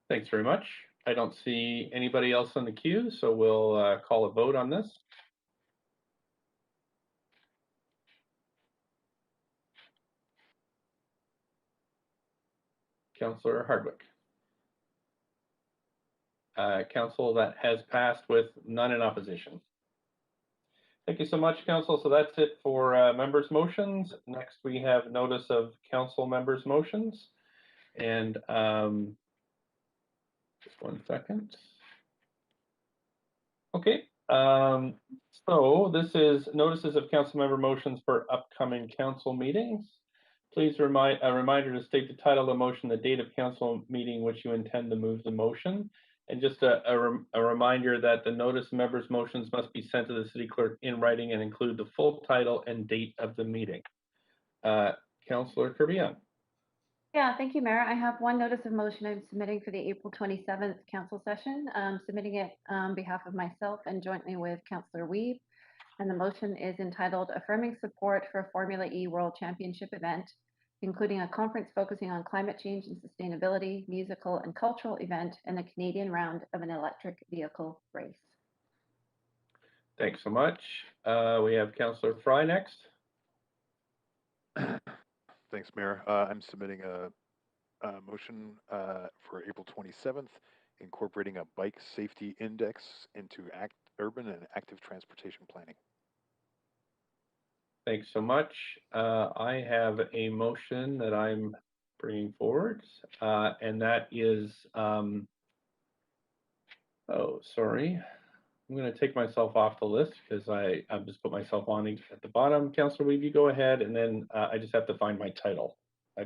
Thanks very much. I don't see anybody else on the queue, so we'll call a vote on this. Councillor Hardwick. Council, that has passed with none in opposition. Thank you so much, Council. So that's it for members' motions. Next, we have notice of council members' motions. And just one second. Okay. So this is notices of council member motions for upcoming council meetings. Please a reminder to state the title of the motion, the date of council meeting which you intend to move the motion. And just a reminder that the notice of members' motions must be sent to the city clerk in writing and include the full title and date of the meeting. Councillor Kirby-Young. Yeah, thank you, Mayor. I have one notice of motion I'm submitting for the April 27th council session. Submitting it on behalf of myself and jointly with Councillor Weeb. And the motion is entitled Affirming Support for a Formula E World Championship Event, including a conference focusing on climate change and sustainability, musical and cultural event, and the Canadian round of an electric vehicle race. Thanks so much. We have Councillor Fry next. Thanks, Mayor. I'm submitting a motion for April 27th, incorporating a bike safety index into urban and active transportation planning. Thanks so much. I have a motion that I'm bringing forward, and that is, oh, sorry. I'm going to take myself off the list because I've just put myself on at the bottom. Councillor Weeb, you go ahead, and then I just have to find my title.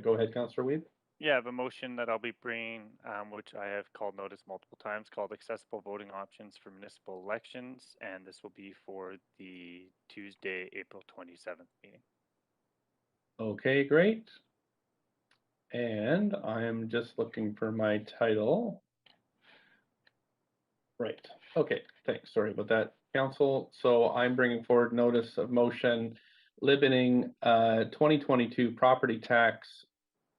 Go ahead, Councillor Weeb. Yeah, I have a motion that I'll be bringing, which I have called notice multiple times, called Accessible Voting Options for Municipal Elections, and this will be for the Tuesday, April 27th meeting. Okay, great. And I'm just looking for my title. Right. Okay, thanks. Sorry about that, Council. So I'm bringing forward notice of motion limiting 2022 property tax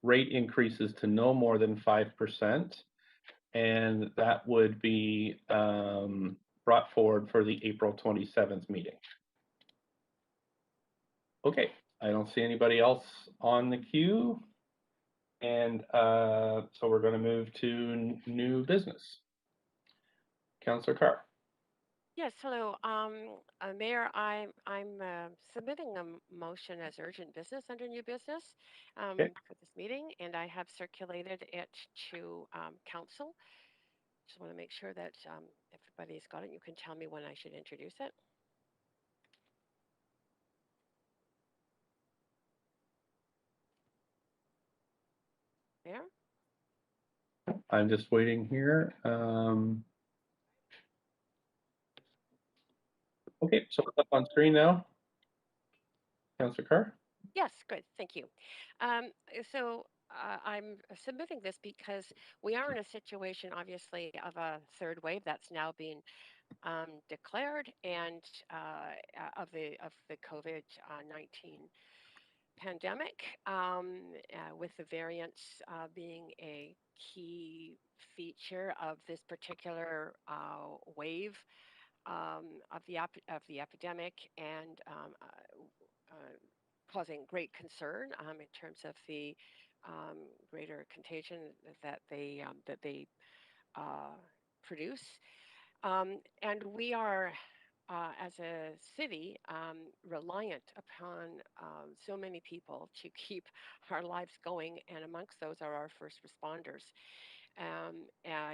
rate increases to no more than 5%. And that would be brought forward for the April 27th meeting. Okay, I don't see anybody else on the queue. And so we're going to move to new business. Councillor Carr. Yes, hello. Mayor, I'm submitting a motion as urgent business under new business for this meeting, and I have circulated it to council. Just want to make sure that everybody's got it. You can tell me when I should introduce it. Mayor? I'm just waiting here. Okay, so it's up on screen now. Councillor Carr? Yes, good, thank you. So I'm submitting this because we are in a situation, obviously, of a third wave that's now being declared, and of the COVID-19 pandemic, with the variants being a key feature of this particular wave of the epidemic, and causing great concern in terms of the greater contagion that they produce. And we are, as a city, reliant upon so many people to keep our lives going, and amongst those are our first responders.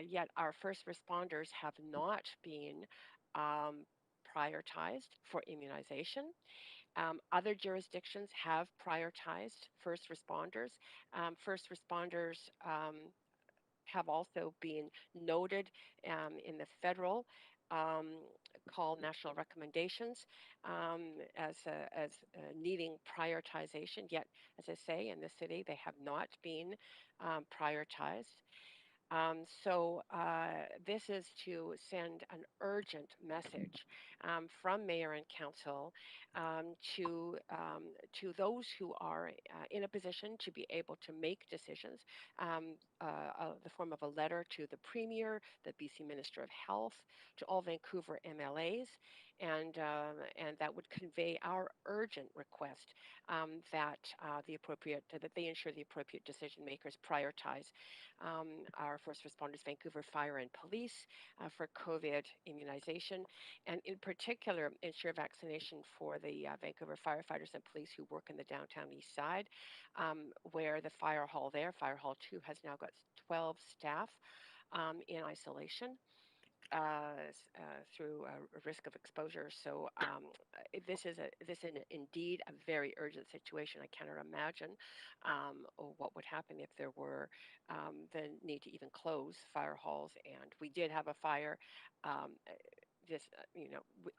Yet our first responders have not been prioritized for immunization. Other jurisdictions have prioritized first responders. First responders have also been noted in the federal call national recommendations as needing prioritization. Yet, as I say, in the city, they have not been prioritized. This is to send an urgent message from Mayor and Council to those who are in a position to be able to make decisions, the form of a letter to the Premier, the BC Minister of Health, to all Vancouver MLAs, and that would convey our urgent request that they ensure the appropriate decision makers prioritize our first responders, Vancouver Fire and Police, for COVID immunization, and in particular, ensure vaccination for the Vancouver firefighters and police who work in the downtown east side, where the fire hall there, Fire Hall 2, has now got 12 staff in isolation through a risk of exposure. So this is indeed a very urgent situation. I cannot imagine what would happen if there were the need to even close fire halls. And we did have a fire. I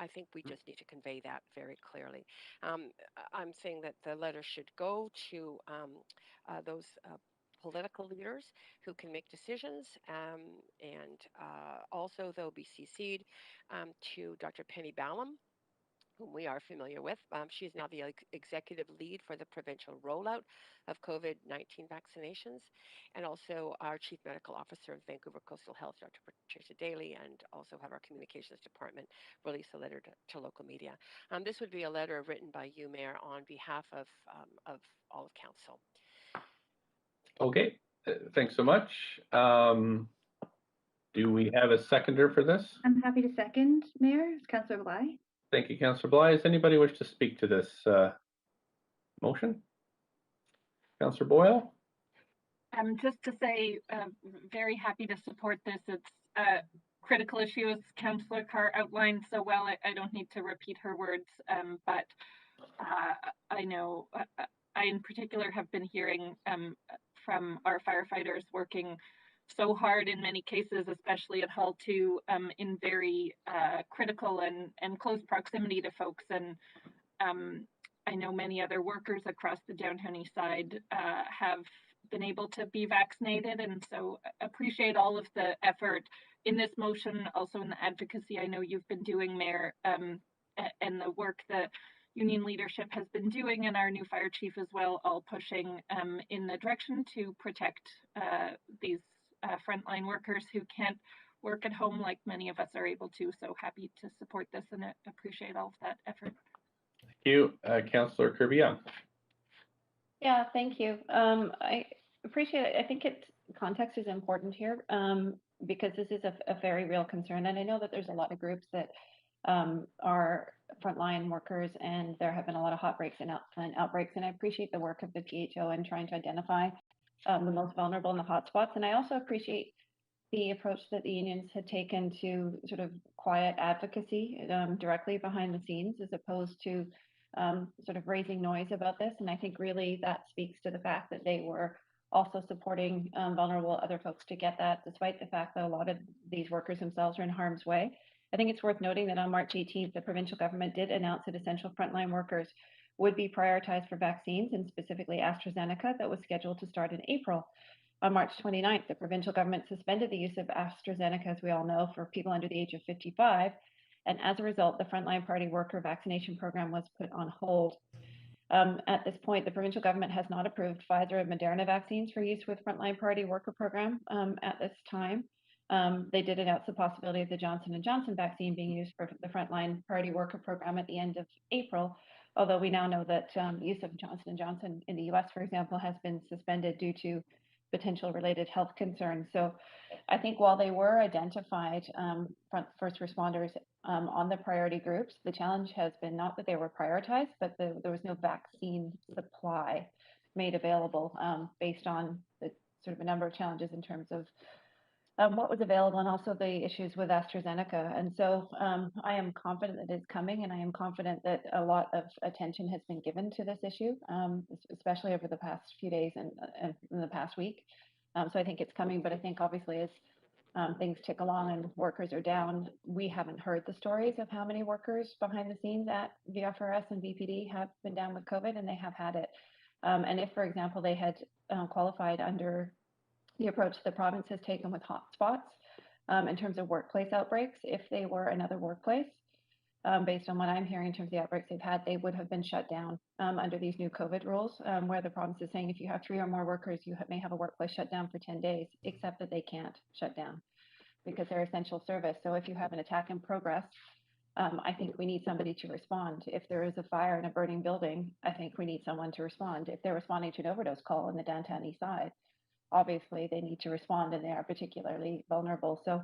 think we just need to convey that very clearly. I'm saying that the letter should go to those political leaders who can make decisions, and also they'll be CC'd to Dr. Penny Ballum, whom we are familiar with. She's now the executive lead for the provincial rollout of COVID-19 vaccinations, and also our Chief Medical Officer of Vancouver Coastal Health, Dr. Patricia Daly, and also have our Communications Department release a letter to local media. This would be a letter written by you, Mayor, on behalf of all of Council. Okay, thanks so much. Do we have a seconder for this? I'm happy to second, Mayor. It's Councillor Bly. Thank you, Councillor Bly. Does anybody wish to speak to this motion? Councillor Boyle? Just to say, very happy to support this. It's a critical issue, as Councillor Carr outlined so well. I don't need to repeat her words, but I know I in particular have been hearing from our firefighters working so hard in many cases, especially at Hall 2, in very critical and close proximity to folks. And I know many other workers across the downtown east side have been able to be vaccinated, and so appreciate all of the effort in this motion, also in the advocacy I know you've been doing, Mayor, and the work that union leadership has been doing, and our new fire chief as well, all pushing in the direction to protect these frontline workers who can't work at home like many of us are able to. So happy to support this and appreciate all of that effort. Thank you. Councillor Kirby-Young. Yeah, thank you. I appreciate it. I think context is important here because this is a very real concern. And I know that there's a lot of groups that are frontline workers, and there have been a lot of outbreaks. And I appreciate the work of the PHO in trying to identify the most vulnerable in the hotspots. And I also appreciate the approach that the unions had taken to sort of quiet advocacy directly behind the scenes, as opposed to sort of raising noise about this. And I think really that speaks to the fact that they were also supporting vulnerable other folks to get that, despite the fact that a lot of these workers themselves are in harm's way. I think it's worth noting that on March 18th, the provincial government did announce that essential frontline workers would be prioritized for vaccines, and specifically AstraZeneca, that was scheduled to start in April. On March 29th, the provincial government suspended the use of AstraZeneca, as we all know, for people under the age of 55. And as a result, the Frontline Party worker vaccination program was put on hold. At this point, the provincial government has not approved Pfizer and Moderna vaccines for use with Frontline Party worker program at this time. They did announce the possibility of the Johnson & Johnson vaccine being used for the Frontline Party worker program at the end of April, although we now know that use of Johnson & Johnson in the US, for example, has been suspended due to potential related health concerns. So I think while they were identified first responders on the priority groups, the challenge has been not that they were prioritized, but there was no vaccine supply made available based on the sort of a number of challenges in terms of what was available, and also the issues with AstraZeneca. And so I am confident that it's coming, and I am confident that a lot of attention has been given to this issue, especially over the past few days and in the past week. So I think it's coming, but I think obviously as things tick along and workers are down, we haven't heard the stories of how many workers behind the scenes at VFRS and VPD have been down with COVID, and they have had it. And if, for example, they had qualified under the approach the province has taken with hotspots in terms of workplace outbreaks. If they were another workplace, based on what I'm hearing in terms of the outbreaks they've had, they would have been shut down under these new COVID rules, where the province is saying if you have 3 or more workers, you may have a workplace shut down for 10 days, except that they can't shut down because they're essential service. So if you have an attack in progress, I think we need somebody to respond. If there is a fire in a burning building, I think we need someone to respond. If they're responding to an overdose call in the downtown east side, obviously they need to respond and they are particularly vulnerable. So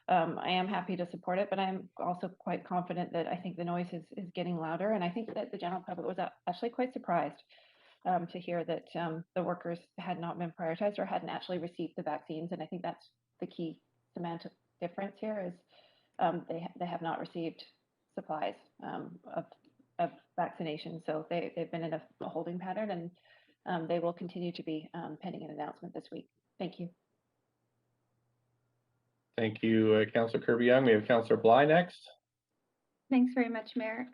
I am happy to support it, but I'm also quite confident that I think the noise is getting louder. And I think that the general public was actually quite surprised to hear that the workers had not been prioritized or hadn't actually received the vaccines. And I think that's the key semantic difference here is they have not received supplies of vaccination. So they've been in a holding pattern and they will continue to be pending an announcement this week. Thank you. Thank you, Councillor Kirby-Young. We have Councillor Bly next. Thanks very much, Mayor.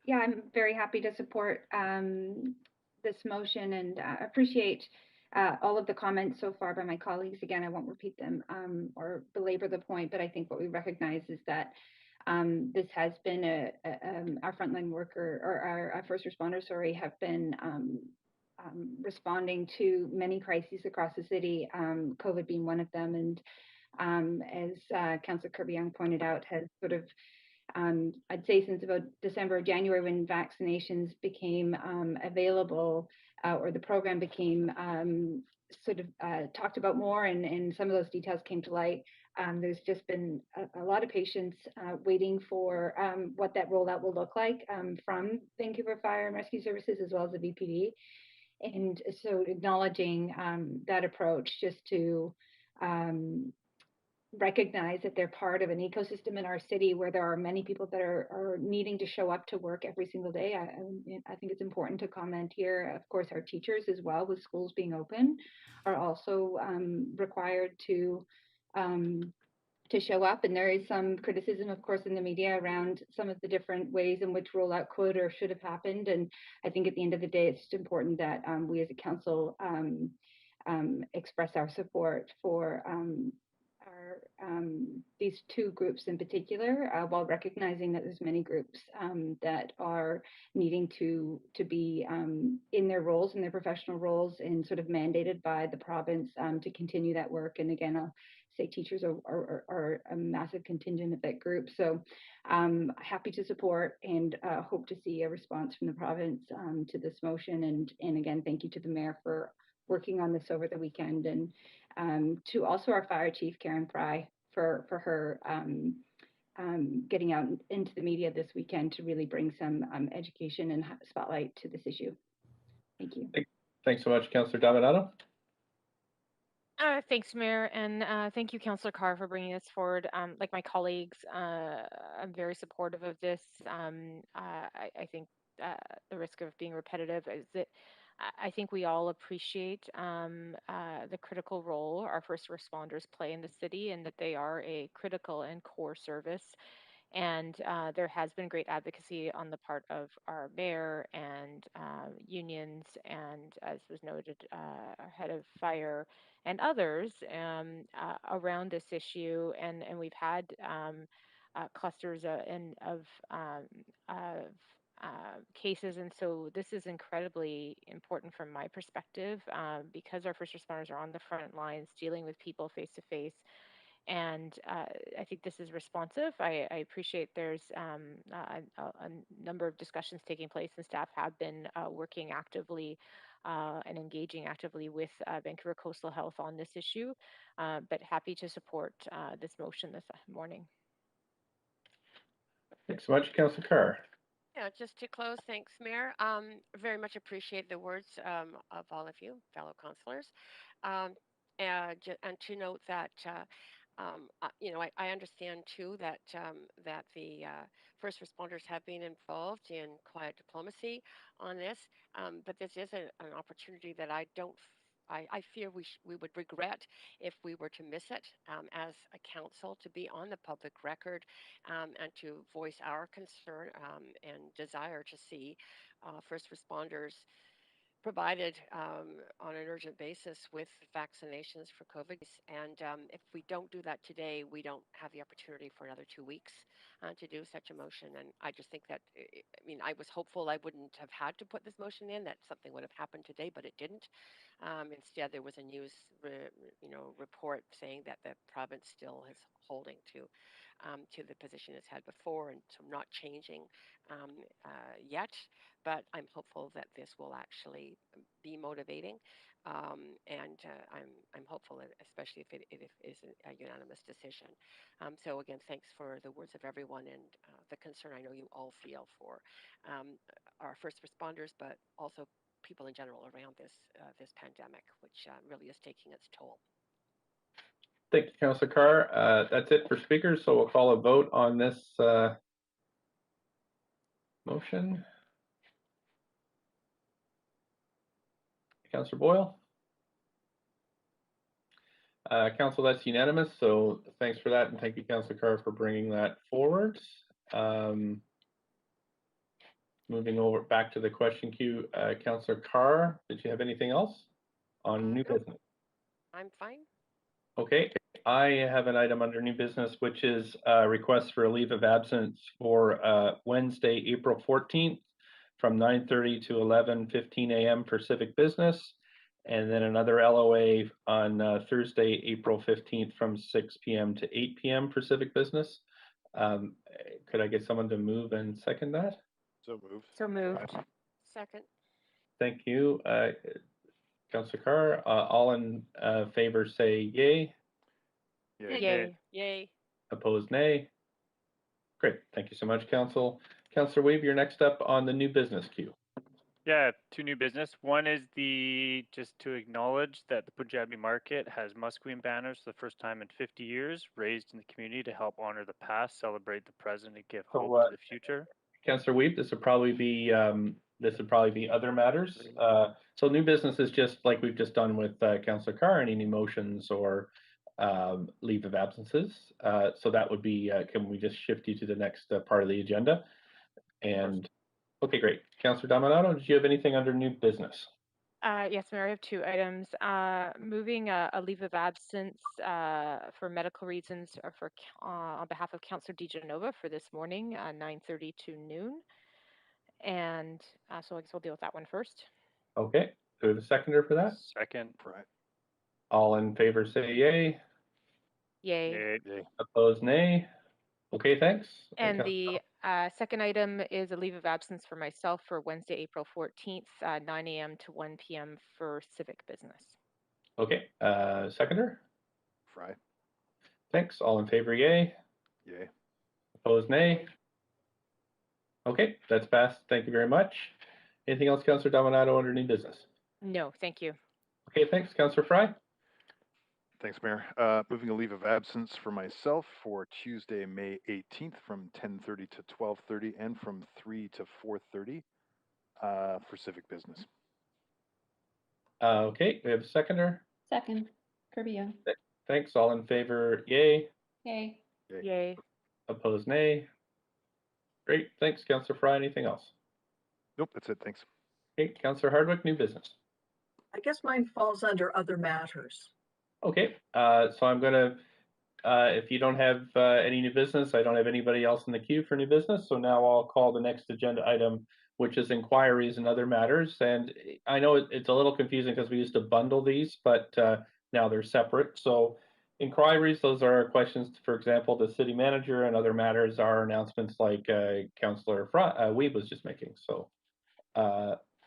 Yeah, I'm very happy to support this motion and appreciate all of the comments so far by my colleagues. Again, I won't repeat them or belabor the point, but I think what we recognize is that this has been our frontline worker or our first responders, have been responding to many crises across the city, COVID being one of them. And as Councillor Kirby-Young pointed out, has sort of, I'd say since about December or January when vaccinations became available or the program became sort of talked about more and some of those details came to light, there's just been a lot of patients waiting for what that rollout will look like from Vancouver Fire and Rescue Services as well as the VPD. And so acknowledging that approach just to recognize that they're part of an ecosystem in our city where there are many people that are needing to show up to work every single day. I think it's important to comment here. Of course, our teachers as well, with schools being open, are also required to show up. And there is some criticism, of course, in the media around some of the different ways in which rollout could or should have happened. And I think at the end of the day, it's just important that we as a council express our support for these two groups in particular, while recognizing that there's many groups that are needing to be in their roles, in their professional roles, and sort of mandated by the province to continue that work. And again, I'll say teachers are a massive contingent of that group. So happy to support and hope to see a response from the province to this motion. And again, thank you to the mayor for working on this over the weekend, and to also our fire chief, Karen Fry, for her getting out into the media this weekend to really bring some education and spotlight to this issue. Thank you. Thanks so much, Councillor Davidato. Thanks, Mayor, and thank you, Councillor Carr, for bringing this forward. Like my colleagues, I'm very supportive of this. I think the risk of being repetitive is that I think we all appreciate the critical role our first responders play in the city and that they are a critical and core service. And there has been great advocacy on the part of our mayor and unions, and as was noted, our head of fire and others around this issue. And we've had clusters of cases. And so this is incredibly important from my perspective because our first responders are on the front lines dealing with people face to face. And I think this is responsive. I appreciate there's a number of discussions taking place, and staff have been working actively and engaging actively with Vancouver Coastal Health on this issue, but happy to support this motion this morning. Thanks so much, Councillor Carr. Yeah, just to close, thanks, Mayor. Very much appreciate the words of all of you, fellow councillors. And to note that, you know, I understand too that that the first responders have been involved in quiet diplomacy on this, but this is an opportunity that I fear we would regret if we were to miss it as a council, to be on the public record and to voice our concern and desire to see first responders provided on an urgent basis with vaccinations for COVID. And if we don't do that today, we don't have the opportunity for another 2 weeks to do such a motion. And I just think that, I mean, I was hopeful I wouldn't have had to put this motion in, that something would have happened today, but it didn't. Instead, there was a news, report saying that the province still is holding to the position it's had before, and so not changing yet. But I'm hopeful that this will actually be motivating, and I'm hopeful, especially if it is a unanimous decision. So again, thanks for the words of everyone and the concern I know you all feel for our first responders, but also people in general around this pandemic, which really is taking its toll. Thank you, Councillor Carr. That's it for speakers, so we'll call a vote on this motion. Councillor Boyle? Council, that's unanimous, so thanks for that, and thank you, Councillor Carr, for bringing that forward. Moving over back to the question queue, Councillor Carr, did you have anything else on new business? I'm fine. Okay, I have an item under new business, which is a request for a leave of absence for Wednesday, April 14th from 9:30 to 11:15 a.m. for civic business, and then another LOA on Thursday, April 15th from 6 p.m. to 8 p.m. for civic business. Could I get someone to move and second that? So moved. So moved. Second. Thank you, Councillor Carr. All in favor say yay. Yay. Yay. Yay. Opposed, nay. Great, thank you so much, Council. Councillor Weave, you're next up on the new business queue. Yeah, two new business. One is just to acknowledge that the Punjabi market has musqueam banners for the first time in 50 years, raised in the community to help honor the past, celebrate the present, and give hope to the future. Councillor Weave, this would probably be other matters. So new business is just like we've just done with Councillor Carr, any new motions or leave of absences. So that would be, can we just shift you to the next part of the agenda? And okay, great. Councillor Dominato, did you have anything under new business? Yes, Mayor, I have two items. Moving a leave of absence for medical reasons on behalf of Councillor DeGenova for this morning, 9:30 to noon. And so I guess we'll deal with that one first. Okay, do we have a seconder for that? Second. Right. All in favor say yay. Yay. Yay. Opposed, nay. Okay, thanks. And the second item is a leave of absence for myself for Wednesday, April 14th, 9 a.m. to 1 p.m. for civic business. Okay, seconder? Fry. Thanks. All in favor, yay. Yay. Opposed, nay. Okay, that's passed. Thank you very much. Anything else, Councillor Dominato, under new business? No, thank you. Okay, thanks. Councillor Fry? Thanks, Mayor. Moving a leave of absence for myself for Tuesday, May 18th from 10:30 to 12:30 and from 3 to 4:30 for civic business. Okay, we have a seconder. Second. Kirby Young. Thanks. All in favor, yay. Yay. Yay. Yay. Opposed, nay. Great. Thanks, Councillor Fry. Anything else? Nope, that's it. Thanks. Okay, Councillor Hardwick, new business. I guess mine falls under other matters. Okay, so I'm gonna, if you don't have any new business, I don't have anybody else in the queue for new business. So now I'll call the next agenda item, which is inquiries and other matters. And I know it's a little confusing because we used to bundle these, but now they're separate. So inquiries, those are questions, for example, the city manager, and other matters are announcements like Councillor Weave was just making. So,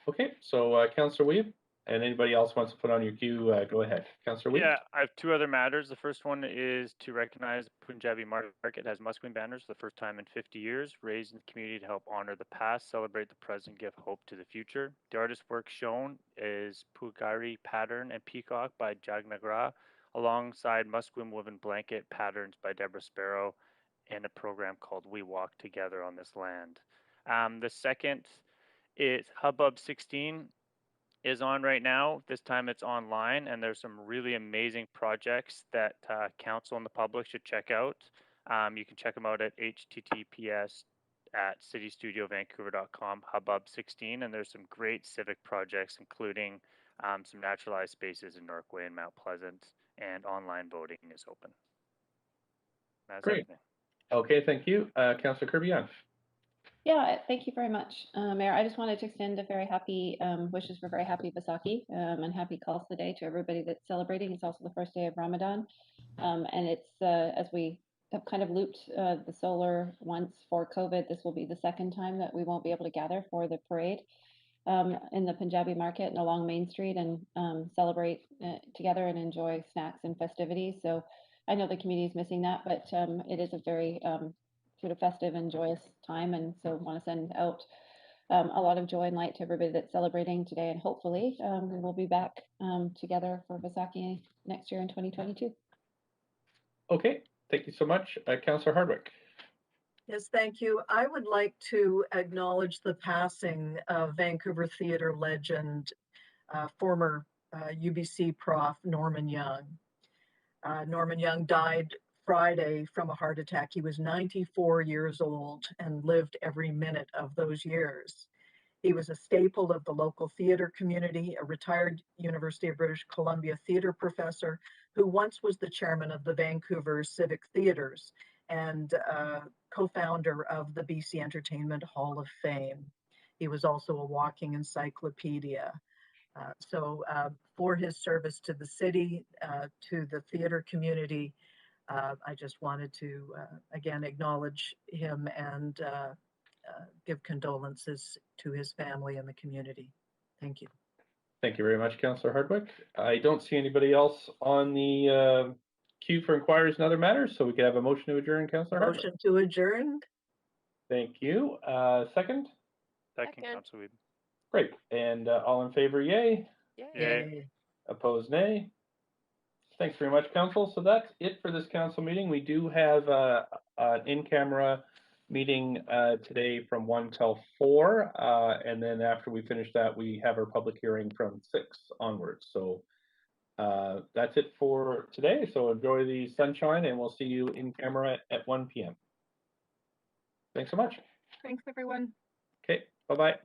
okay, so Councillor Weave. And anybody else wants to put on your queue, go ahead. Councillor Weave? Yeah, I have two other matters. The first one is to recognize Punjabi market has musqueam banners for the first time in 50 years, raised in the community to help honor the past, celebrate the present, give hope to the future. The artist work shown is Pugari Pattern and Peacock by Jagnagra, alongside musqueam woven blanket patterns by Deborah Sparrow, and a program called We Walk Together on This Land. The second is Hubbub 16. Is on right now. This time it's online, and there's some really amazing projects that council and the public should check out. You can check them out at https at citystudiovancouver.com, hubbub16, and there's some great civic projects, including some naturalized spaces in Norquay and Mount Pleasant, and online voting is open. That's Great. everything. Okay, thank you. Councillor Kirby-Young. Yeah, thank you very much, Mayor. I just wanted to extend a very happy wishes for very happy Vaisakhi and happy Khalsa Day to everybody that's celebrating. It's also the first day of Ramadan, and it's as we have kind of looped the solar once for COVID. This will be the second time that we won't be able to gather for the parade in the Punjabi market and along Main Street and celebrate together and enjoy snacks and festivities. So I know the community is missing that, but it is a very sort of festive and joyous time, and so want to send out a lot of joy and light to everybody that's celebrating today, and hopefully we will be back together for Vaisakhi next year in 2022. Okay, thank you so much. Councillor Hardwick. Yes, thank you. I would like to acknowledge the passing of Vancouver theater legend, former UBC prof Norman Young. Norman Young died Friday from a heart attack. He was 94 years old and lived every minute of those years. He was a staple of the local theater community, a retired University of British Columbia theater professor who once was the chairman of the Vancouver Civic Theatres and co-founder of the BC Entertainment Hall of Fame. He was also a walking encyclopedia. So for his service to the city, to the theater community, I just wanted to, again, acknowledge him and give condolences to his family and the community. Thank you. Thank you very much, Councillor Hardwick. I don't see anybody else on the queue for inquiries and other matters, so we could have a motion to adjourn, Councillor Hardwick. Motion to adjourn. Thank you. Second? Second, Councillor Weed. Great. And all in favor, yay? Yay. Opposed, nay? Thanks very much, Council. So that's it for this council meeting. We do have an in-camera meeting today from 1 till 4, and then after we finish that, we have our public hearing from 6 onwards. So that's it for today. So enjoy the sunshine, and we'll see you in camera at 1 p.m. Thanks so much. Thanks, everyone. Okay, bye-bye.